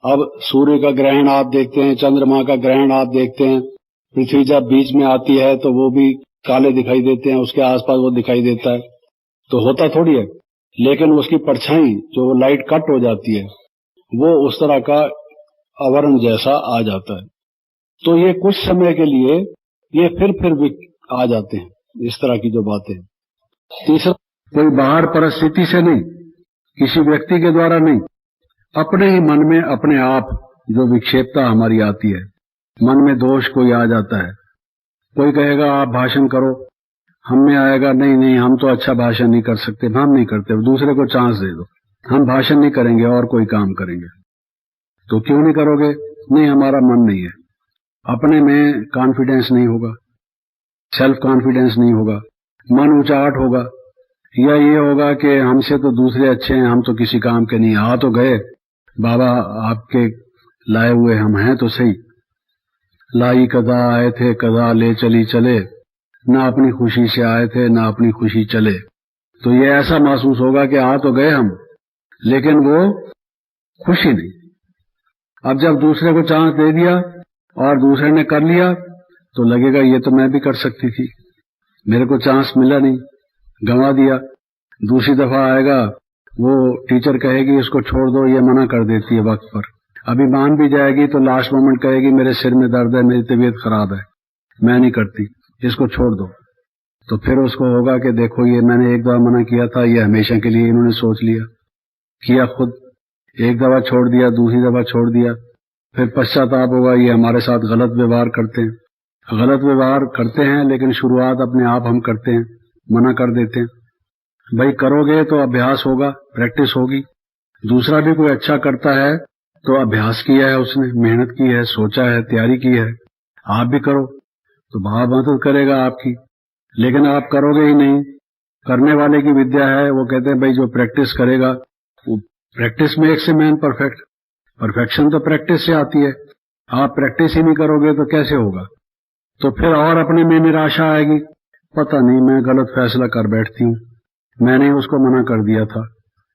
अब सूर्य का ग्रहण आप देखते हैं, चंद्रमा का ग्रहण आप देखते हैं, पृथ्वी जब बीच में आती है तो वो भी काले दिखाई देते हैं, उसके आसपास वो दिखाई देता है, तो होता थोड़ी है, लेकिन उसकी परछाई जो लाइट कट हो जाती है, वो उस तरह का आवरण जैसा आ जाता है। तो ये कुछ समय के लिए ये फिर भी आ जाते हैं, इस तरह की जो बातें। तीसरा, कोई बाहर परिस्थिति से नहीं, किसी व्यक्ति के द्वारा नहीं, अपने ही मन में अपने आप जो विक्षेपता हमारी आती है, मन में दोष कोई आ जाता है। कोई कहेगा आप भाषण करो, हम में आएगा नहीं नहीं हम तो अच्छा भाषण नहीं कर सकते, हम नहीं करते, दूसरे को चांस दे दो, हम भाषण नहीं करेंगे और कोई काम करेंगे। तो क्यों नहीं करोगे? नहीं हमारा मन नहीं है, अपने में कॉन्फिडेंस नहीं होगा, सेल्फ कॉन्फिडेंस नहीं होगा, मन ऊंचाहट होगा, या ये होगा कि हमसे तो दूसरे अच्छे हैं, हम तो किसी काम के नहीं, आ तो गए बाबा आपके लाए हुए, हम हैं तो सही, लाई कदा आए थे कदा ले चली चले, ना अपनी खुशी से आए थे ना अपनी खुशी चले। तो ये ऐसा महसूस होगा कि आ तो गए हम, लेकिन वो खुशी नहीं। अब जब दूसरे को चांस दे दिया और दूसरे ने कर लिया तो लगेगा ये तो मैं भी कर सकती थी, मेरे को चांस मिला नहीं, गंवा दिया। दूसरी दफा आएगा, वो टीचर कहेगी इसको छोड़ दो, ये मना कर देती है वक्त पर, अभी मान भी जाएगी तो लास्ट मोमेंट कहेगी मेरे सिर में दर्द है, मेरी तबीयत खराब है, मैं नहीं करती, इसको छोड़ दो। तो फिर उसको होगा कि देखो ये मैंने एक दफा मना किया था, ये हमेशा के लिए इन्होंने सोच लिया, किया खुद, एक दफा छोड़ दिया, दूसरी दफा छोड़ दिया, फिर पश्चाताप होगा ये हमारे साथ गलत व्यवहार करते हैं। गलत व्यवहार करते हैं लेकिन शुरुआत अपने आप हम करते हैं, मना कर देते हैं। भाई करोगे तो अभ्यास होगा, प्रैक्टिस होगी। दूसरा भी कोई अच्छा करता है तो अभ्यास किया है उसने, मेहनत की है, सोचा है, तैयारी की है, आप भी करो तो बाबा मदद करेगा आपकी। लेकिन आप करोगे ही नहीं, करने वाले की विद्या है, वो कहते हैं भाई जो प्रैक्टिस करेगा वो practice makes a man perfect, perfection तो प्रैक्टिस से आती है। आप प्रैक्टिस ही नहीं करोगे तो कैसे होगा? तो फिर और अपने में निराशा आएगी, पता नहीं मैं गलत फैसला कर बैठती हूँ, मैंने उसको मना कर दिया था,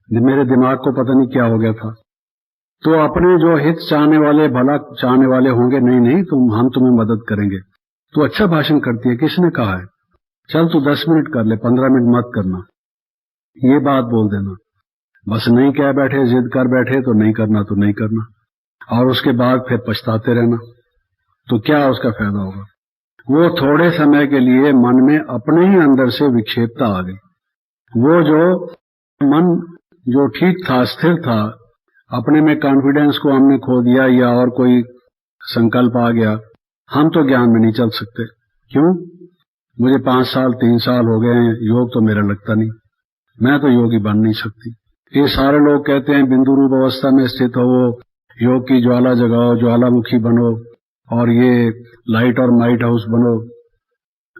मेरे दिमाग को पता नहीं क्या हो गया था। तो अपने जो हित चाहने वाले, भला चाहने वाले होंगे, नहीं नहीं हम तुम्हें मदद करेंगे, तू अच्छा भाषण करती है, किसने कहा है, चल तू 10 मिनट कर ले, 15 मिनट मत करना, ये बात बोल देना। बस नहीं कह बैठे, जिद कर बैठे तो नहीं करना तो नहीं करना, और उसके बाद फिर पछताते रहना, तो क्या उसका फायदा होगा? वो थोड़े समय के लिए मन में अपने ही अंदर से विक्षेपता आ गई। वो जो मन जो ठीक था, स्थिर था, अपने में कॉन्फिडेंस को हमने खो दिया, या और कोई संकल्प आ गया, हम तो ज्ञान में नहीं चल सकते। क्यों? मुझे 5 साल 3 साल हो गए हैं, योग तो मेरा लगता नहीं, मैं तो योगी बन नहीं सकती। ये सारे लोग कहते हैं बिंदु रूप अवस्था में स्थित हो, योग की ज्वाला जगाओ, ज्वालामुखी बनो, और ये लाइट और माइट हाउस बनो।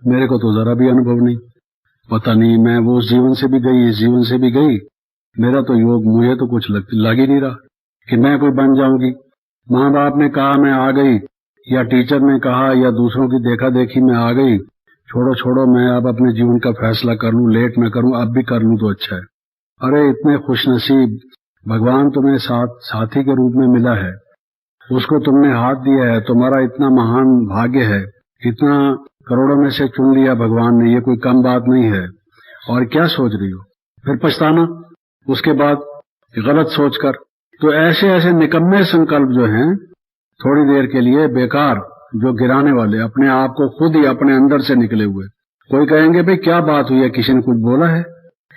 मेरे को तो जरा भी अनुभव नहीं, पता नहीं, मैं वो उस जीवन से भी गई, इस जीवन से भी गई, मेरा तो योग, मुझे तो कुछ लग ही नहीं रहा कि मैं कोई बन जाऊंगी। माँ बाप ने कहा मैं आ गई, या टीचर ने कहा, या दूसरों की देखा देखी में आ गई, छोड़ो छोड़ो मैं अब अपने जीवन का फैसला कर लूं, लेट न करूं, अब भी कर लूं तो अच्छा है। अरे इतने खुशनसीब, भगवान तुम्हें साथी के रूप में मिला है, उसको तुमने हाथ दिया है, तुम्हारा इतना महान भाग्य है, इतना करोड़ों में से चुन लिया भगवान ने, ये कोई कम बात नहीं है। और क्या सोच रही हो? फिर पछताना उसके बाद गलत सोचकर। तो ऐसे ऐसे निकम्मे संकल्प जो हैं, थोड़ी देर के लिए बेकार, जो गिराने वाले, अपने आप को खुद ही अपने अंदर से निकले हुए। कोई कहेंगे भाई क्या बात हुई है, किसी ने कुछ बोला है,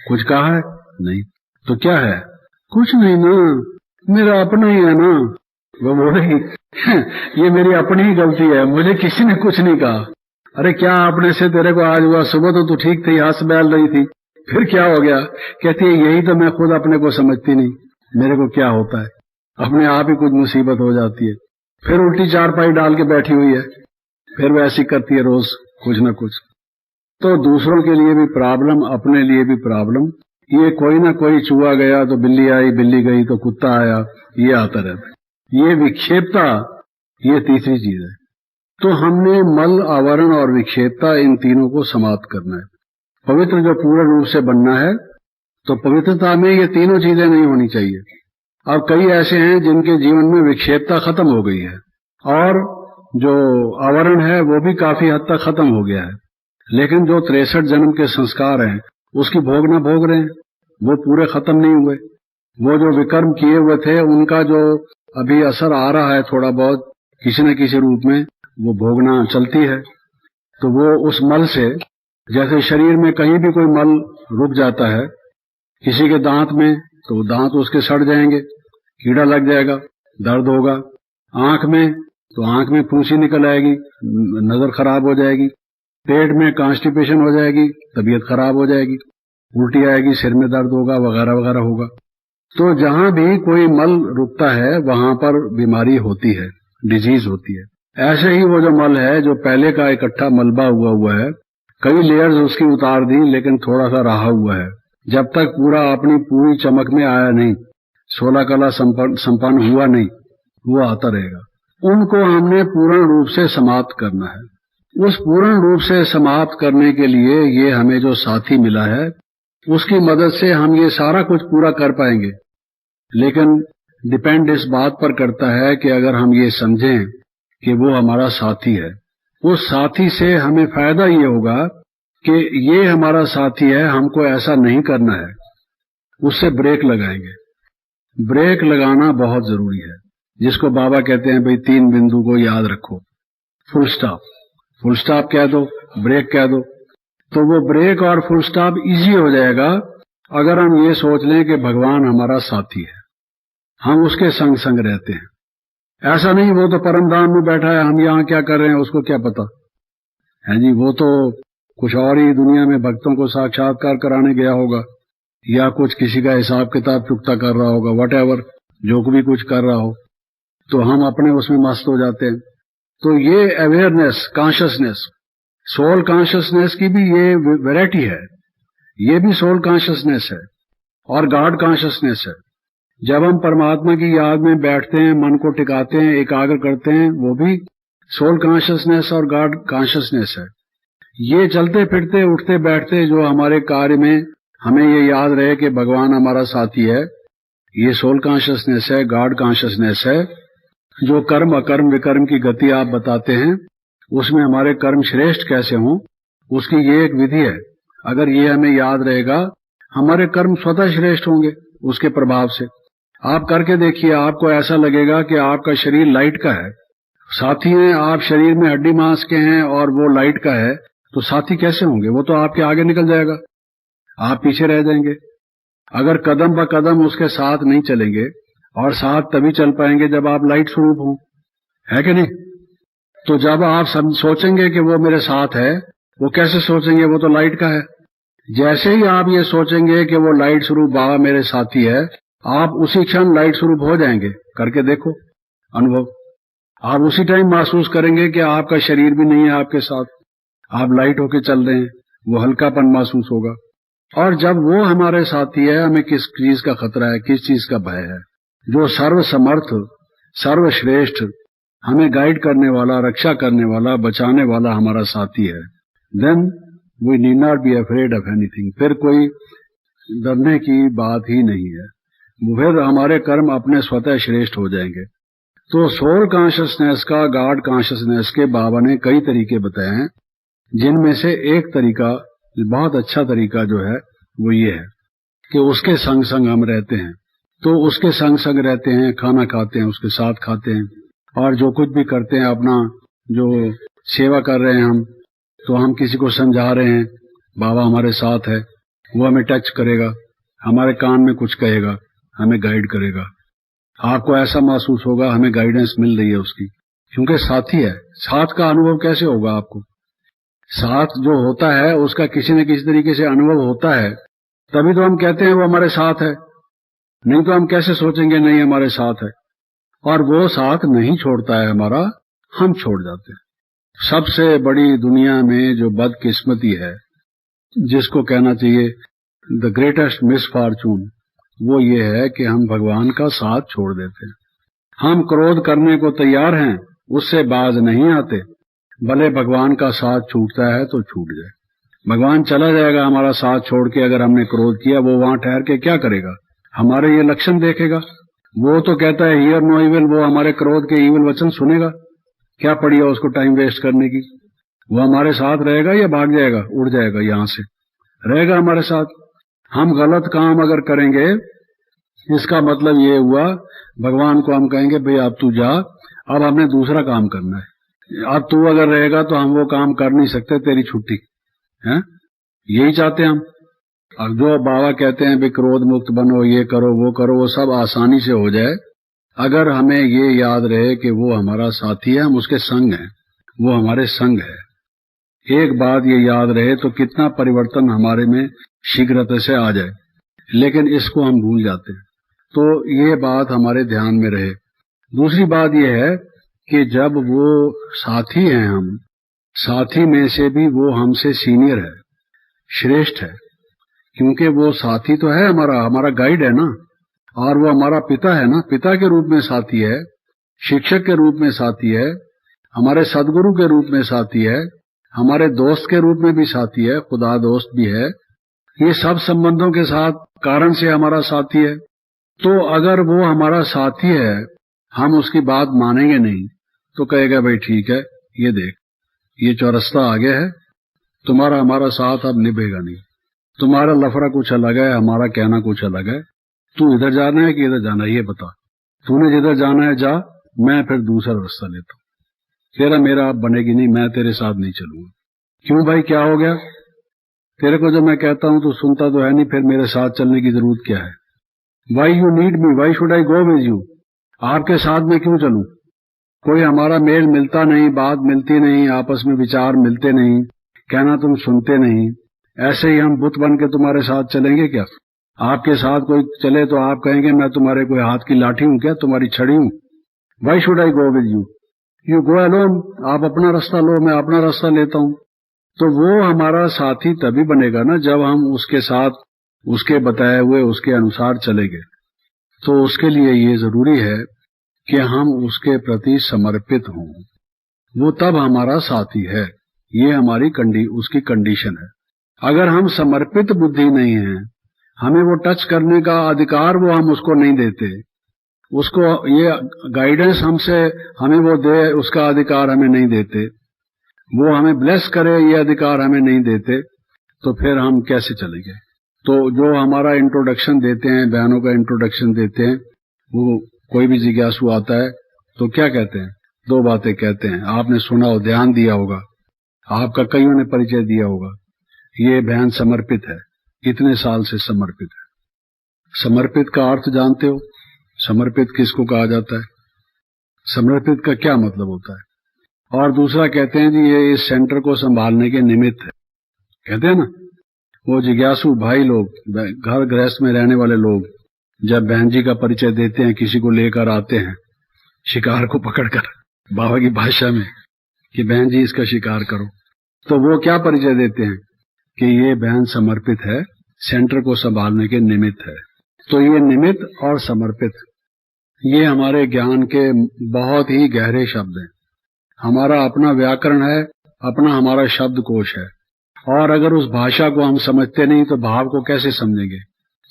कुछ कहा है? नहीं, तो क्या है? कुछ नहीं ना, मेरा अपना ही है ना। वो बोलेगी ये मेरी अपनी ही गलती है, मुझे किसी ने कुछ नहीं कहा। अरे क्या अपने से तेरे को आज हुआ? सुबह तो तू ठीक थी, हंस बैल रही थी, फिर क्या हो गया? कहती है यही तो मैं खुद अपने को समझती नहीं, मेरे को क्या होता है, अपने आप ही कुछ मुसीबत हो जाती है। फिर उल्टी चारपाई डाल के बैठी हुई है, फिर वैसी करती है रोज कुछ न कुछ। तो दूसरों के लिए भी प्रॉब्लम, अपने लिए भी प्रॉब्लम। ये कोई ना कोई चूहा गया तो बिल्ली आई, बिल्ली गई तो कुत्ता आया, ये आता रहता है। ये विक्षेपता, ये तीसरी चीज है। तो हमने मल, आवरण और विक्षेपता, इन तीनों को समाप्त करना है। पवित्र जो पूर्ण रूप से बनना है, तो पवित्रता में ये तीनों चीजें नहीं होनी चाहिए। अब कई ऐसे हैं जिनके जीवन में विक्षेपता खत्म हो गई है, और जो आवरण है वो भी काफी हद तक खत्म हो गया है, लेकिन जो 63 जन्म के संस्कार हैं उसकी भोग ना भोग रहे हैं, वो पूरे खत्म नहीं हुए। वो जो विकर्म किए हुए थे उनका जो अभी असर आ रहा है थोड़ा बहुत किसी न किसी रूप में, वो भोगना चलती है। तो वो उस मल से, जैसे शरीर में कहीं भी कोई मल रुक जाता है, किसी के दांत में, तो दांत उसके सड़ जाएंगे, कीड़ा लग जाएगा, दर्द होगा, आंख में तो आंख में फूंसी निकल आएगी, नजर खराब हो जाएगी। पेट में कॉन्स्टिपेशन हो जाएगी, तबीयत खराब हो जाएगी, उल्टी आएगी, सिर में दर्द होगा, वगैरह वगैरह होगा। तो जहां भी कोई मल रुकता है वहां पर बीमारी होती है, डिजीज होती है। ऐसे ही वो जो मल है, जो पहले का इकट्ठा मलबा हुआ है, कई लेयर्स उसकी उतार दी, लेकिन थोड़ा सा रहा हुआ है। जब तक पूरा अपनी पूरी चमक में आया नहीं, 16 कला संपन्न हुआ नहीं, वो आता रहेगा। उनको हमने पूर्ण रूप से समाप्त करना है। उस पूर्ण रूप से समाप्त करने के लिए ये हमें जो साथी मिला है, उसकी मदद से हम ये सारा कुछ पूरा कर पाएंगे। लेकिन डिपेंड इस बात पर करता है कि अगर हम ये समझें कि वो हमारा साथी है, उस साथी से हमें फायदा ये होगा कि ये हमारा साथी है, हमको ऐसा नहीं करना है, उससे ब्रेक लगाएंगे। ब्रेक लगाना बहुत जरूरी है, जिसको बाबा कहते हैं भाई 3 बिंदु को याद रखो। फुल स्टॉप कह दो, ब्रेक कह दो। तो वो ब्रेक और फुल स्टॉप इजी हो जाएगा अगर हम ये सोच लें कि भगवान हमारा साथी है, हम उसके संग संग रहते हैं। ऐसा नहीं वो तो परम धाम में बैठा है, हम यहाँ क्या कर रहे हैं उसको क्या पता है जी। वो तो कुछ और ही दुनिया में भक्तों को साक्षात्कार कराने गया होगा, या कुछ किसी का हिसाब किताब चुकता कर रहा होगा, वटएवर, जो भी कुछ कर रहा हो। तो हम अपने उसमें मस्त हो जाते हैं। तो ये अवेयरनेस, कॉन्शियसनेस, सोल कॉन्शियसनेस की भी ये वैरायटी है। ये भी सोल कॉन्शियसनेस है और गॉड कॉन्शियसनेस है। जब हम परमात्मा की याद में बैठते हैं, मन को टिकाते हैं, एकाग्र करते हैं, वो भी सोल कॉन्शियसनेस और गॉड कॉन्शियसनेस है। ये चलते फिरते उठते बैठते जो हमारे कार्य में हमें ये याद रहे कि भगवान हमारा साथी है, ये सोल कॉन्शियसनेस है, गॉड कॉन्शियसनेस है। जो कर्म अकर्म विकर्म की गति आप बताते हैं, उसमें हमारे कर्म श्रेष्ठ कैसे हों, उसकी ये एक विधि है। अगर ये हमें याद रहेगा, हमारे कर्म स्वतः श्रेष्ठ होंगे उसके प्रभाव से। आप करके देखिए, आपको ऐसा लगेगा कि आपका शरीर लाइट का है, साथी हैं आप शरीर में हड्डी मांस के हैं और वो लाइट का है, तो साथी कैसे होंगे? वो तो आपके आगे निकल जाएगा, आप पीछे रह जाएंगे। अगर कदम ब कदम उसके साथ नहीं चलेंगे, और साथ तभी चल पाएंगे जब आप लाइट स्वरूप हों, है कि नहीं? तो जब आप सोचेंगे कि वो मेरे साथ है, वो कैसे सोचेंगे? वो तो लाइट का है। जैसे ही आप ये सोचेंगे कि वो लाइट स्वरूप बाबा मेरे साथी है, आप उसी क्षण लाइट स्वरूप हो जाएंगे। करके देखो अनुभव, आप उसी टाइम महसूस करेंगे कि आपका शरीर भी नहीं है आपके साथ, आप लाइट होके चल रहे हैं, वो हल्कापन महसूस होगा। और जब वो हमारे साथी है, हमें किस चीज का खतरा है, किस चीज का भय है? जो सर्व समर्थ, सर्वश्रेष्ठ, हमें गाइड करने वाला, रक्षा करने वाला, बचाने वाला हमारा साथी है, then we need not be afraid of anything. फिर कोई डरने की बात ही नहीं है, फिर हमारे कर्म अपने स्वतः श्रेष्ठ हो जाएंगे। तो सोल कॉन्शियसनेस का, गॉड कॉन्शियसनेस के बाबा ने कई तरीके बताए हैं, जिनमें से एक तरीका, बहुत अच्छा तरीका जो है वो ये है कि उसके संग संग हम रहते हैं। तो उसके संग संग रहते हैं, खाना खाते हैं, उसके साथ खाते हैं, और जो कुछ भी करते हैं, अपना जो सेवा कर रहे हैं हम, तो हम किसी को समझा रहे हैं, बाबा हमारे साथ है, वो हमें टच करेगा, हमारे कान में कुछ कहेगा, हमें गाइड करेगा। आपको ऐसा महसूस होगा हमें गाइडेंस मिल रही है उसकी, क्योंकि साथी है। साथ का अनुभव कैसे होगा आपको? साथ जो होता है उसका किसी न किसी तरीके से अनुभव होता है, तभी तो हम कहते हैं वो हमारे साथ है। नहीं तो हम कैसे सोचेंगे नहीं हमारे साथ है? और वो साथ नहीं छोड़ता है हमारा, हम छोड़ जाते हैं। सबसे बड़ी दुनिया में जो बदकिस्मती है, जिसको कहना चाहिए द ग्रेटेस्ट मिसफॉर्चून, वो ये है कि हम भगवान का साथ छोड़ देते हैं। हम क्रोध करने को तैयार हैं, उससे बाज नहीं आते, भले भगवान का साथ छूटता है तो छूट जाए। भगवान चला जाएगा हमारा साथ छोड़ के, अगर हमने क्रोध किया, वो वहां ठहर के क्या करेगा? हमारे ये लक्षण देखेगा। वो तो कहता है हियर नो इविल, वो हमारे क्रोध के इविल वचन सुनेगा, क्या पड़ी है उसको टाइम वेस्ट करने की? वो हमारे साथ रहेगा या भाग जाएगा, उड़ जाएगा? यहां से रहेगा हमारे साथ। हम गलत काम अगर करेंगे, इसका मतलब ये हुआ भगवान को हम कहेंगे भाई अब तू जा, अब हमने दूसरा काम करना है, अब तू अगर रहेगा तो हम वो काम कर नहीं सकते, तेरी छुट्टी है। यही चाहते हैं हम। अब जो बाबा कहते हैं भाई क्रोध मुक्त बनो, ये करो वो करो, वो सब आसानी से हो जाए, अगर हमें ये याद रहे कि वो हमारा साथी है, हम उसके संग हैं, वो हमारे संग है, एक बात ये याद रहे तो कितना परिवर्तन हमारे में शीघ्रता से आ जाए, लेकिन इसको हम भूल जाते हैं। तो ये बात हमारे ध्यान में रहे। दूसरी बात ये है कि जब वो साथी हैं, हम साथी में से भी वो हमसे सीनियर है, श्रेष्ठ है, क्योंकि वो साथी तो है, हमारा गाइड है ना, और वो हमारा पिता है ना, पिता के रूप में साथी है, शिक्षक के रूप में साथी है, हमारे सदगुरु के रूप में साथी है, हमारे दोस्त के रूप में भी साथी है, खुदा दोस्त भी है। ये सब संबंधों के साथ कारण से हमारा साथी है। तो अगर वो हमारा साथी है, हम उसकी बात मानेंगे नहीं, तो कहेगा भाई ठीक है, ये देख, ये चौरस्ता आगे है, तुम्हारा हमारा साथ अब निभेगा नहीं, तुम्हारा लफड़ा कुछ अलग है, हमारा कहना कुछ अलग है, तू इधर जाना है कि इधर जाना है ये बता, तूने जिधर जाना है जा, मैं फिर दूसरा रास्ता लेता हूं, तेरा मेरा अब बनेगी नहीं, मैं तेरे साथ नहीं चलूंगा। क्यों भाई, क्या हो गया? तेरे को जब मैं कहता हूं तो सुनता तो है नहीं, फिर मेरे साथ चलने की जरूरत क्या है? Why you need me, why should I go with you? आपके साथ में क्यों चलूं? कोई हमारा मेल मिलता नहीं, बात मिलती नहीं, आपस में विचार मिलते नहीं, कहना तुम सुनते नहीं, ऐसे ही हम बुत बन के तुम्हारे साथ चलेंगे क्या? आपके साथ कोई चले तो आप कहेंगे मैं तुम्हारे कोई हाथ की लाठी हूं क्या, तुम्हारी छड़ी हूं? Why should I go with you? You go alone, आप अपना रास्ता लो, मैं अपना रास्ता लेता हूं। तो वो हमारा साथी तभी बनेगा ना जब हम उसके साथ, उसके बताए हुए, उसके अनुसार चलेंगे। तो उसके लिए ये जरूरी है कि हम उसके प्रति समर्पित हों, वो तब हमारा साथी है। ये हमारी उसकी कंडीशन है। अगर हम समर्पित बुद्धि नहीं है, हमें वो टच करने का अधिकार वो हम उसको नहीं देते, उसको ये गाइडेंस हमसे हमें वो दे, उसका अधिकार हमें नहीं देते, वो हमें ब्लेस करे ये अधिकार हमें नहीं देते, तो फिर हम कैसे चलेंगे? तो जो हमारा इंट्रोडक्शन देते हैं, बयानों का इंट्रोडक्शन देते हैं, वो कोई भी जिज्ञासु आता है तो क्या कहते हैं? दो बातें कहते हैं, आपने सुना हो, ध्यान दिया होगा, आपका कईयों ने परिचय दिया होगा, ये बयान समर्पित है, इतने साल से समर्पित है। समर्पित का अर्थ जानते हो? समर्पित किसको कहा जाता है? समर्पित का क्या मतलब होता है? और दूसरा कहते हैं जी ये इस सेंटर को संभालने के निमित्त है, कहते हैं ना, वो जिज्ञासु भाई लोग, घर गृहस्थ में रहने वाले लोग जब बहन जी का परिचय देते हैं, किसी को लेकर आते हैं शिकार को पकड़कर, बाबा की भाषा में, कि बहन जी इसका शिकार करो, तो वो क्या परिचय देते हैं कि ये बहन समर्पित है, सेंटर को संभालने के निमित्त है। तो ये निमित्त और समर्पित, ये हमारे ज्ञान के बहुत ही गहरे शब्द हैं। हमारा अपना व्याकरण है, अपना हमारा शब्दकोश है, और अगर उस भाषा को हम समझते नहीं तो भाव को कैसे समझेंगे?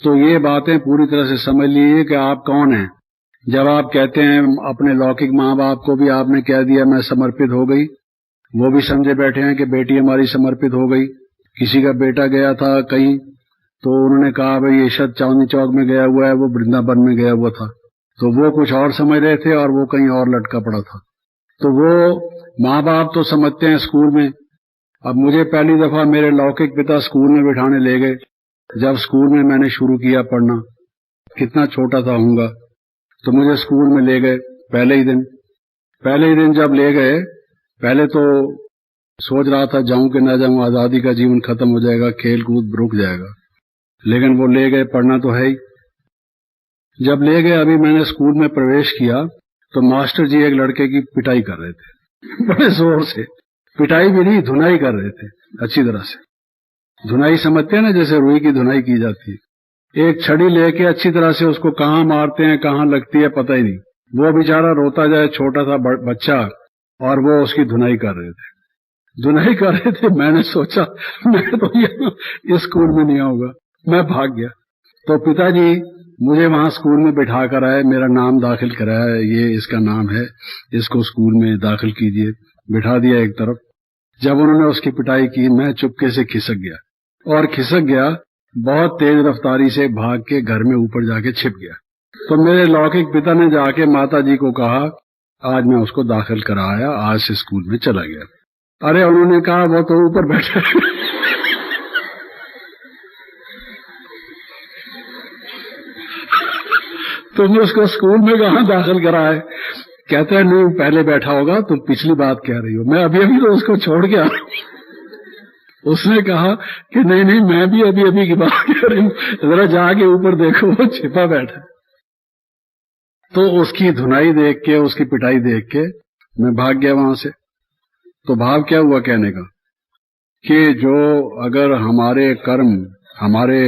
तो ये बातें पूरी तरह से समझ लीजिए कि आप कौन हैं। जब आप कहते हैं, अपने लौकिक माँ बाप को भी आपने कह दिया मैं समर्पित हो गई, वो भी समझे बैठे हैं कि बेटी हमारी समर्पित हो गई। किसी का बेटा गया था कहीं, तो उन्होंने कहा भाई ये शायद चांदनी चौक में गया हुआ है, वो वृंदावन में गया हुआ था, तो वो कुछ और समझ रहे थे और वो कहीं और लटका पड़ा था। तो वो माँ बाप तो समझते हैं स्कूल में। अब मुझे पहली दफा मेरे लौकिक पिता स्कूल में बिठाने ले गए, जब स्कूल में मैंने शुरू किया पढ़ना, कितना छोटा था होऊंगा, तो मुझे स्कूल में ले गए पहले ही दिन जब ले गए, पहले तो सोच रहा था जाऊं कि ना जाऊं, आजादी का जीवन खत्म हो जाएगा, खेल कूद रुक जाएगा, लेकिन वो ले गए, पढ़ना तो है ही। जब ले गए, अभी मैंने स्कूल में प्रवेश किया तो मास्टर जी एक लड़के की पिटाई कर रहे थे बड़े जोर से, पिटाई भी नहीं, धुनाई कर रहे थे अच्छी तरह से। धुनाई समझते हैं ना, जैसे रुई की धुनाई की जाती है। एक छड़ी लेके अच्छी तरह से उसको कहाँ मारते हैं, कहाँ लगती है, पता ही नहीं। वो बेचारा रोता जाए, छोटा सा बच्चा, और वो उसकी धुनाई कर रहे थे। मैंने सोचा मैं तो यहाँ स्कूल में नहीं आऊंगा, मैं भाग गया। तो पिताजी मुझे वहां स्कूल में बिठा कर आए, मेरा नाम दाखिल कराया, ये इसका नाम है, इसको स्कूल में दाखिल कीजिए, बिठा दिया एक तरफ। जब उन्होंने उसकी पिटाई की, मैं चुपके से खिसक गया, बहुत तेज रफ्तारी से भाग के घर में ऊपर जाके छिप गया। तो मेरे लौकिक पिता ने जाके माता जी को कहा, आज मैं उसको दाखिल कराया, आज से स्कूल में चला गया। अरे उन्होंने कहा वो तो ऊपर बैठा है तो तुमने उसको स्कूल में कहाँ दाखिल करा है? कहते हैं नहीं पहले बैठा होगा, तुम पिछली बात कह रही हो, मैं अभी अभी तो उसको छोड़ के आ रहा हूं। उसने कहा कि नहीं नहीं मैं भी अभी अभी की बात कह रही हूं, जरा जाके ऊपर देखो वो छिपा बैठा है। तो उसकी धुनाई देख के, उसकी पिटाई देख के मैं भाग गया वहां से। तो भाव क्या हुआ कहने का कि जो अगर हमारे कर्म हमारे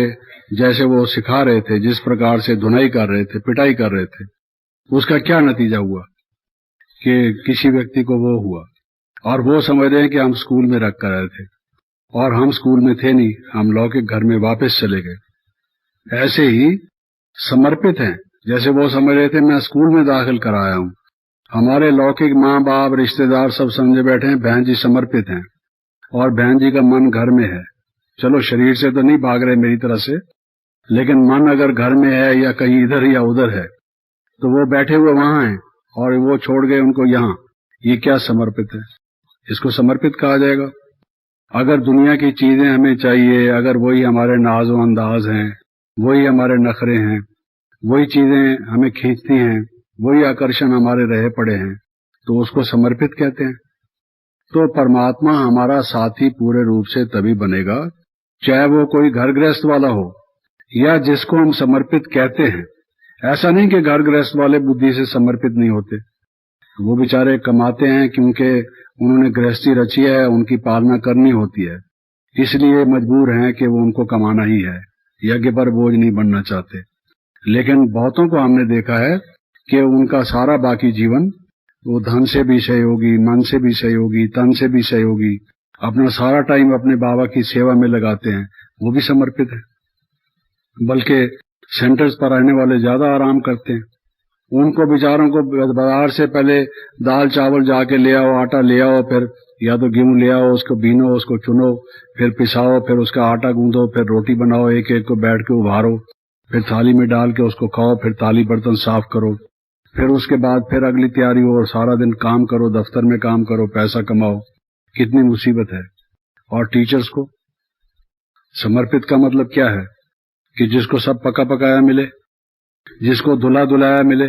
जैसे वो सिखा रहे थे, जिस प्रकार से धुनाई कर रहे थे, पिटाई कर रहे थे, उसका क्या नतीजा हुआ कि किसी व्यक्ति को वो हुआ, और वो समझ रहे हैं कि हम स्कूल में रख कर आए थे, और हम स्कूल में थे नहीं, हम लौकिक घर में वापस चले गए। ऐसे ही समर्पित हैं, जैसे वो समझ रहे थे मैं स्कूल में दाखिल कराया हूं। हमारे लौकिक माँ बाप रिश्तेदार सब समझे बैठे हैं बहन जी समर्पित हैं, और बहन जी का मन घर में है। चलो शरीर से तो नहीं भाग रहे मेरी तरह से, लेकिन मन अगर घर में है या कहीं इधर या उधर है, तो वो बैठे हुए वहां हैं और वो छोड़ गए उनको यहाँ। ये क्या समर्पित है? इसको समर्पित कहा जाएगा। अगर दुनिया की चीजें हमें चाहिए, अगर वही हमारे नाज़ो अंदाज हैं, वही हमारे नखरे हैं, वही चीजें हमें खींचती हैं, वही आकर्षण हमारे रहे पड़े हैं, तो उसको समर्पित कहते हैं। तो परमात्मा हमारा साथी पूरे रूप से तभी बनेगा, चाहे वो कोई घर गृहस्थ वाला हो या जिसको हम समर्पित कहते हैं। ऐसा नहीं कि घर गृहस्थ वाले बुद्धि से समर्पित नहीं होते, वो बेचारे कमाते हैं क्योंकि उन्होंने गृहस्थी रची है, उनकी पालना करनी होती है, इसलिए मजबूर हैं कि वो उनको कमाना ही है, यज्ञ पर बोझ नहीं बनना चाहते। लेकिन बहुतों को हमने देखा है कि उनका सारा बाकी जीवन वो धन से भी सहयोगी, मन से भी सहयोगी, तन से भी सहयोगी, अपना सारा टाइम अपने बाबा की सेवा में लगाते हैं, वो भी समर्पित है। बल्कि सेंटर्स पर रहने वाले ज्यादा आराम करते हैं। उनको बेचारों को बाजार से पहले दाल चावल जाके ले आओ, आटा ले आओ, फिर या तो गेहूं ले आओ, उसको बीनो, उसको चुनो, फिर पिसाओ, फिर उसका आटा गूंदो, फिर रोटी बनाओ, एक एक को बैठ के उभारो, फिर थाली में डाल के उसको खाओ, फिर थाली बर्तन साफ करो, फिर उसके बाद फिर अगली तैयारी हो, और सारा दिन काम करो, दफ्तर में काम करो, पैसा कमाओ। कितनी मुसीबत है। और टीचर्स को समर्पित का मतलब क्या है कि जिसको सब पका पकाया मिले, जिसको धुला धुलाया मिले,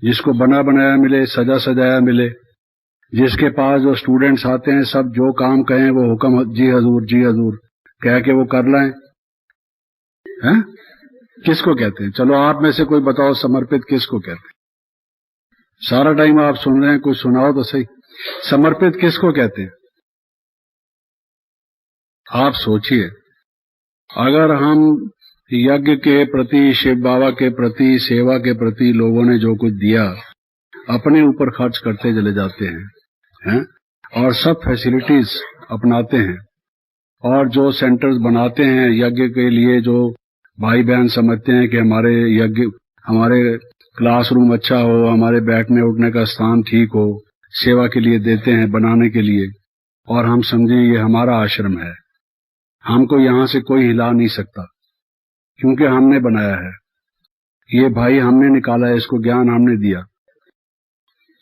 जिसको बना बनाया मिले, सजा सजाया मिले, जिसके पास जो स्टूडेंट्स आते हैं सब जो काम कहें वो हुक्म जी हजूर कह के वो कर लाएं, हैं? किसको कहते हैं? चलो आप में से कोई बताओ समर्पित किसको कहते हैं? सारा टाइम आप सुन रहे हैं, कुछ सुनाओ तो सही। समर्पित किसको कहते हैं? आप सोचिए, अगर हम यज्ञ के प्रति, शिव बाबा के प्रति, सेवा के प्रति लोगों ने जो कुछ दिया अपने ऊपर खर्च करते चले जाते हैं, और सब फैसिलिटीज अपनाते हैं, और जो सेंटर्स बनाते हैं यज्ञ के लिए, जो भाई बहन समझते हैं कि हमारे यज्ञ, हमारे क्लासरूम अच्छा हो, हमारे बैठने उठने का स्थान ठीक हो, सेवा के लिए देते हैं बनाने के लिए, और हम समझें ये हमारा आश्रम है, हमको यहां से कोई हिला नहीं सकता क्योंकि हमने बनाया है, ये भाई हमने निकाला है, इसको ज्ञान हमने दिया।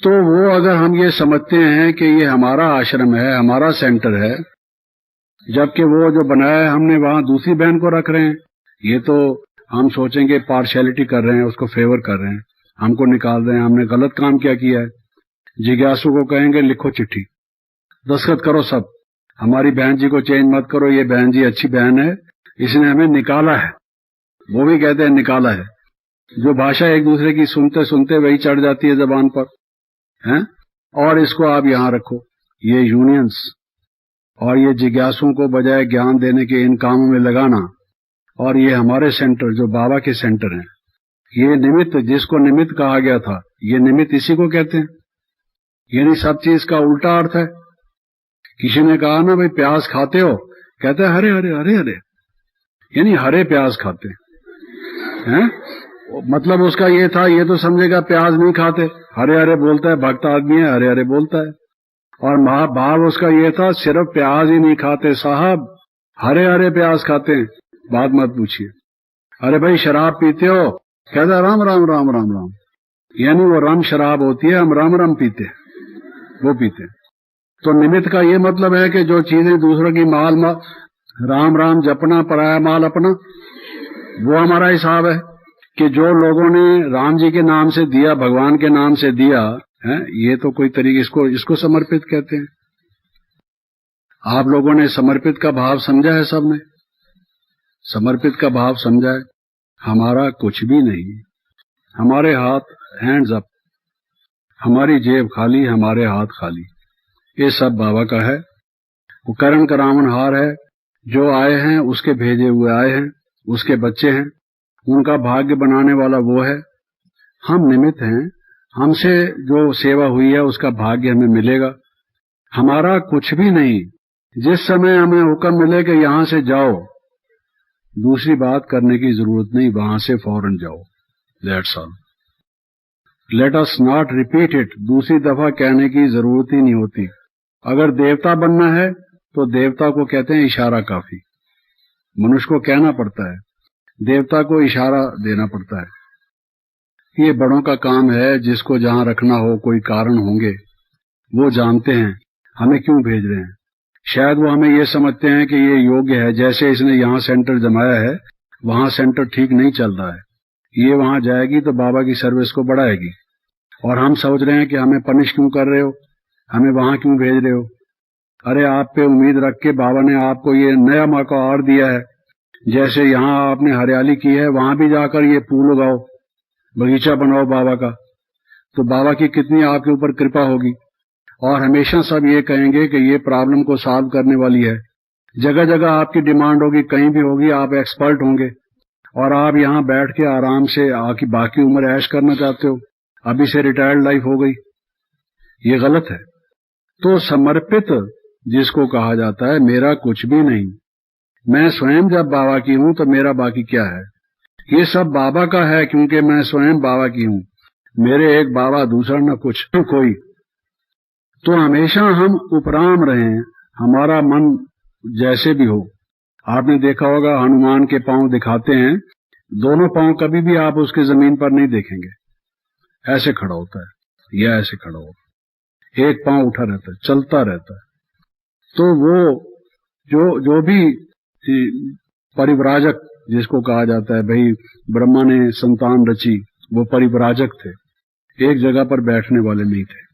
तो वो अगर हम ये समझते हैं कि ये हमारा आश्रम है, हमारा सेंटर है, जबकि वो जो बनाया है हमने वहां दूसरी बहन को रख रहे हैं, ये तो हम सोचेंगे पार्शियलिटी कर रहे हैं, उसको फेवर कर रहे हैं, हमको निकाल रहे हैं, हमने गलत काम क्या किया है। जिज्ञासु को कहेंगे लिखो चिट्ठी, दस्तखत करो सब, हमारी बहन जी को चेंज मत करो, ये बहन जी अच्छी बहन है, इसने हमें निकाला है। वो भी कहते हैं निकाला है। जो भाषा एक दूसरे की सुनते सुनते वही चढ़ जाती है जबान पर, हैं? और इसको आप यहां रखो, ये यूनियंस और ये जिज्ञासुओं को बजाय ज्ञान देने के इन कामों में लगाना, और ये हमारे सेंटर जो बाबा के सेंटर हैं, ये निमित्त, जिसको निमित्त कहा गया था, ये निमित्त इसी को कहते हैं। यानी सब चीज का उल्टा अर्थ है। किसी ने कहा ना भाई प्याज खाते हो, कहते हैं हरे हरे हरे हरे, यानी हरे प्याज खाते हैं। मतलब उसका ये था, ये तो समझेगा प्याज नहीं खाते, हरे हरे बोलता है, भक्त आदमी है, हरे हरे बोलता है। और भाव उसका ये था सिर्फ प्याज ही नहीं खाते साहब, हरे हरे प्याज खाते हैं, बात मत पूछिए। अरे भाई शराब पीते हो, कहता है राम राम राम राम राम, यानी वो रम शराब होती है, हम राम राम पीते हैं, वो पीते हैं। तो निमित्त का ये मतलब है कि जो चीजें दूसरों की माल राम राम जपना, पराया माल अपना, वो हमारा हिसाब है। कि जो लोगों ने राम जी के नाम से दिया, भगवान के नाम से दिया है, ये तो कोई तरीके, इसको समर्पित कहते हैं। आप लोगों ने समर्पित का भाव समझा है, सबने समर्पित का भाव समझा है। हमारा कुछ भी नहीं, हमारे हाथ हैंड्स अप, हमारी जेब खाली, हमारे हाथ खाली, ये सब बाबा का है। वो करण करावन हार है, जो आए हैं उसके भेजे हुए आए हैं, उसके बच्चे हैं, उनका भाग्य बनाने वाला वो है, हम निमित्त हैं। हमसे जो सेवा हुई है उसका भाग्य हमें मिलेगा। हमारा कुछ भी नहीं। जिस समय हमें हुक्म मिले कि यहां से जाओ, दूसरी बात करने की जरूरत नहीं, वहां से फौरन जाओ। That's all. Let us not repeat it. दूसरी दफा कहने की जरूरत ही नहीं होती। अगर देवता बनना है तो देवता को कहते हैं इशारा काफी, मनुष्य को कहना पड़ता है, देवता को इशारा देना पड़ता है। ये बड़ों का काम है, जिसको जहां रखना हो कोई कारण होंगे, वो जानते हैं हमें क्यों भेज रहे हैं। शायद वो हमें ये समझते हैं कि ये योग्य है, जैसे इसने यहाँ सेंटर जमाया है, वहां सेंटर ठीक नहीं चल रहा है, ये वहां जाएगी तो बाबा की सर्विस को बढ़ाएगी, और हम सोच रहे हैं कि हमें पनिश क्यों कर रहे हो, हमें वहां क्यों भेज रहे हो। अरे आप पे उम्मीद रख के बाबा ने आपको ये नया मौका और दिया है। जैसे यहाँ आपने हरियाली की है, वहां भी जाकर ये फूल उगाओ, बगीचा बनाओ बाबा का, तो बाबा की कितनी आपके ऊपर कृपा होगी। और हमेशा सब ये कहेंगे कि ये प्रॉब्लम को सॉल्व करने वाली है। जगह जगह आपकी डिमांड होगी, कहीं भी होगी, आप एक्सपर्ट होंगे, और आप यहाँ बैठ के आराम से आकी बाकी उम्र ऐश करना चाहते हो। अभी से रिटायर्ड लाइफ हो गई, ये गलत है। तो समर्पित जिसको कहा जाता है, मेरा कुछ भी नहीं, मैं स्वयं जब बाबा की हूं तो मेरा बाकी क्या है। ये सब बाबा का है, क्योंकि मैं स्वयं बाबा की हूं। मेरे एक बाबा, दूसरा न कुछ न कोई। तो हमेशा हम उपराम रहें, हमारा मन जैसे भी हो। आपने देखा होगा हनुमान के पांव दिखाते हैं, दोनों पांव कभी भी आप उसके जमीन पर नहीं देखेंगे, ऐसे खड़ा होता है या ऐसे खड़ा होता है, एक पांव उठा रहता है, चलता रहता है। तो वो जो भी परिव्राजक जिसको कहा जाता है, भाई ब्रह्मा ने संतान रची, वो परिव्राजक थे, एक जगह पर बैठने वाले नहीं थे।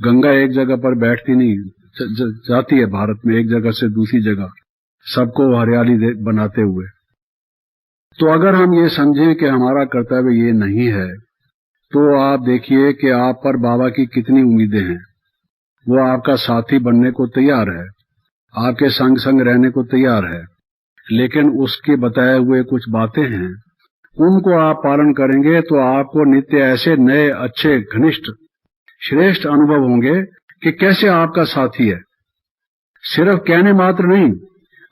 गंगा एक जगह पर बैठती नहीं, जाती है भारत में एक जगह से दूसरी जगह, सबको हरियाली बनाते हुए। तो अगर हम ये समझें कि हमारा कर्तव्य ये नहीं है, तो आप देखिए कि आप पर बाबा की कितनी उम्मीदें हैं। वो आपका साथी बनने को तैयार है, आपके संग संग रहने को तैयार है, लेकिन उसके बताए हुए कुछ बातें हैं, उनको आप पालन करेंगे तो आपको नित्य ऐसे नए अच्छे घनिष्ठ श्रेष्ठ अनुभव होंगे कि कैसे आपका साथी है। सिर्फ कहने मात्र नहीं,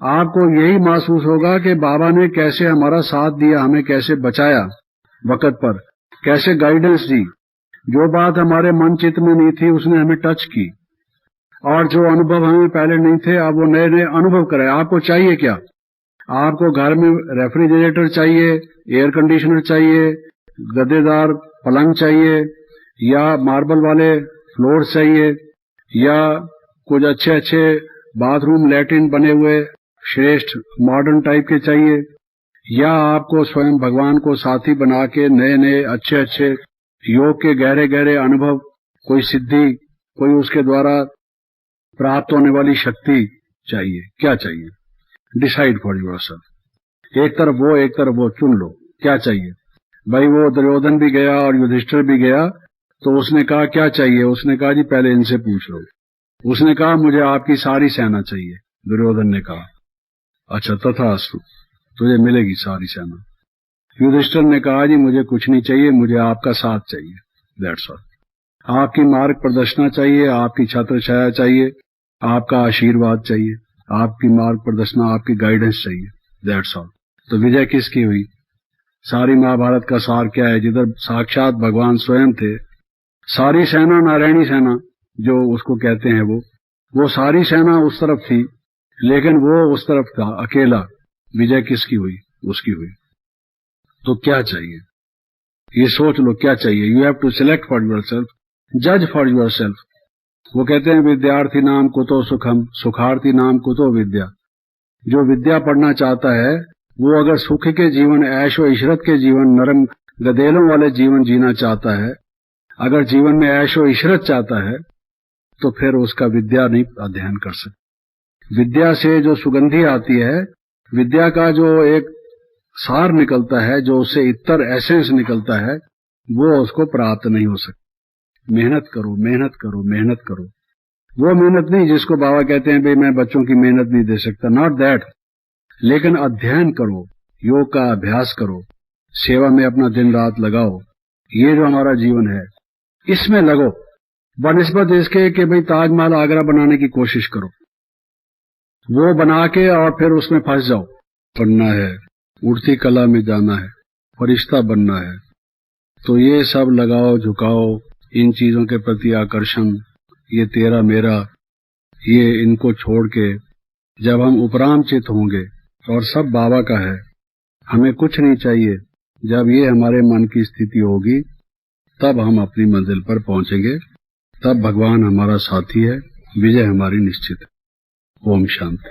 आपको यही महसूस होगा कि बाबा ने कैसे हमारा साथ दिया, हमें कैसे बचाया वक्त पर, कैसे गाइडेंस दी। जो बात हमारे मन चित्त में नहीं थी उसने हमें टच की, और जो अनुभव हमें पहले नहीं थे अब वो नए नए अनुभव कराए। आपको चाहिए क्या? आपको घर में रेफ्रिजरेटर चाहिए, एयर कंडीशनर चाहिए, गद्देदार पलंग चाहिए, या मार्बल वाले फ्लोर चाहिए, या कुछ अच्छे अच्छे बाथरूम लैट्रिन बने हुए श्रेष्ठ मॉडर्न टाइप के चाहिए, या आपको स्वयं भगवान को साथी बना के नए नए अच्छे अच्छे योग के गहरे गहरे अनुभव, कोई सिद्धि, कोई उसके द्वारा प्राप्त होने वाली शक्ति चाहिए? क्या चाहिए? Decide for yourself. एक तरफ वो चुन लो, क्या चाहिए। भाई वो दुर्योधन भी गया और युधिष्ठिर भी गया, तो उसने कहा क्या चाहिए? उसने कहा जी पहले इनसे पूछ लो। उसने कहा मुझे आपकी सारी सेना चाहिए। दुर्योधन ने कहा अच्छा तथास्तु, तुझे मिलेगी सारी सेना। युधिष्ठिर ने कहा जी मुझे कुछ नहीं चाहिए, मुझे आपका साथ चाहिए, दैट्स ऑल। आपकी मार्ग प्रदर्शना चाहिए, आपकी छत्र छाया चाहिए, आपका आशीर्वाद चाहिए, आपकी मार्ग प्रदर्शना, आपकी गाइडेंस चाहिए, दैट्स ऑल। तो विजय किसकी हुई? सारी महाभारत का सार क्या है? जिधर साक्षात भगवान स्वयं थे, सारी सेना, नारायणी सेना जो उसको कहते हैं, वो सारी सेना उस तरफ थी, लेकिन वो उस तरफ था अकेला। विजय किसकी हुई? उसकी हुई। तो क्या चाहिए ये सोच लो, क्या चाहिए। You have to select for yourself, जज फॉर योरसेल्फ। वो कहते हैं विद्यार्थी नाम कुतो सुखम, सुखार्थी नाम कुतो विद्या। जो विद्या पढ़ना चाहता है वो अगर सुख के जीवन, ऐश व इशरत के जीवन, नरम गदेलों वाले जीवन जीना चाहता है, अगर जीवन में ऐश व इशरत चाहता है, तो फिर उसका विद्या नहीं अध्ययन कर सकता। विद्या से जो सुगंधी आती है, विद्या का जो एक सार निकलता है, जो उससे इतर एसेंस निकलता है, वो उसको प्राप्त नहीं हो सकता। मेहनत करो, मेहनत करो, मेहनत करो। वो मेहनत नहीं जिसको बाबा कहते हैं भाई मैं बच्चों की मेहनत नहीं दे सकता, नॉट दैट। लेकिन अध्ययन करो, योग का अभ्यास करो, सेवा में अपना दिन रात लगाओ। ये जो हमारा जीवन है, इसमें लगो, बनिस्बत इसके कि भाई ताजमहल आगरा बनाने की कोशिश करो, वो बना के और फिर उसमें फंस जाओ। पढ़ना है, उड़ती कला में जाना है, फरिश्ता बनना है, तो ये सब लगाओ, झुकाओ, इन चीजों के प्रति आकर्षण, ये तेरा मेरा, ये इनको छोड़ के जब हम उपराम चित होंगे और सब बाबा का है, हमें कुछ नहीं चाहिए, जब ये हमारे मन की स्थिति होगी, तब हम अपनी मंजिल पर पहुंचेंगे, तब भगवान हमारा साथी है, विजय हमारी निश्चित है। ओम शांति।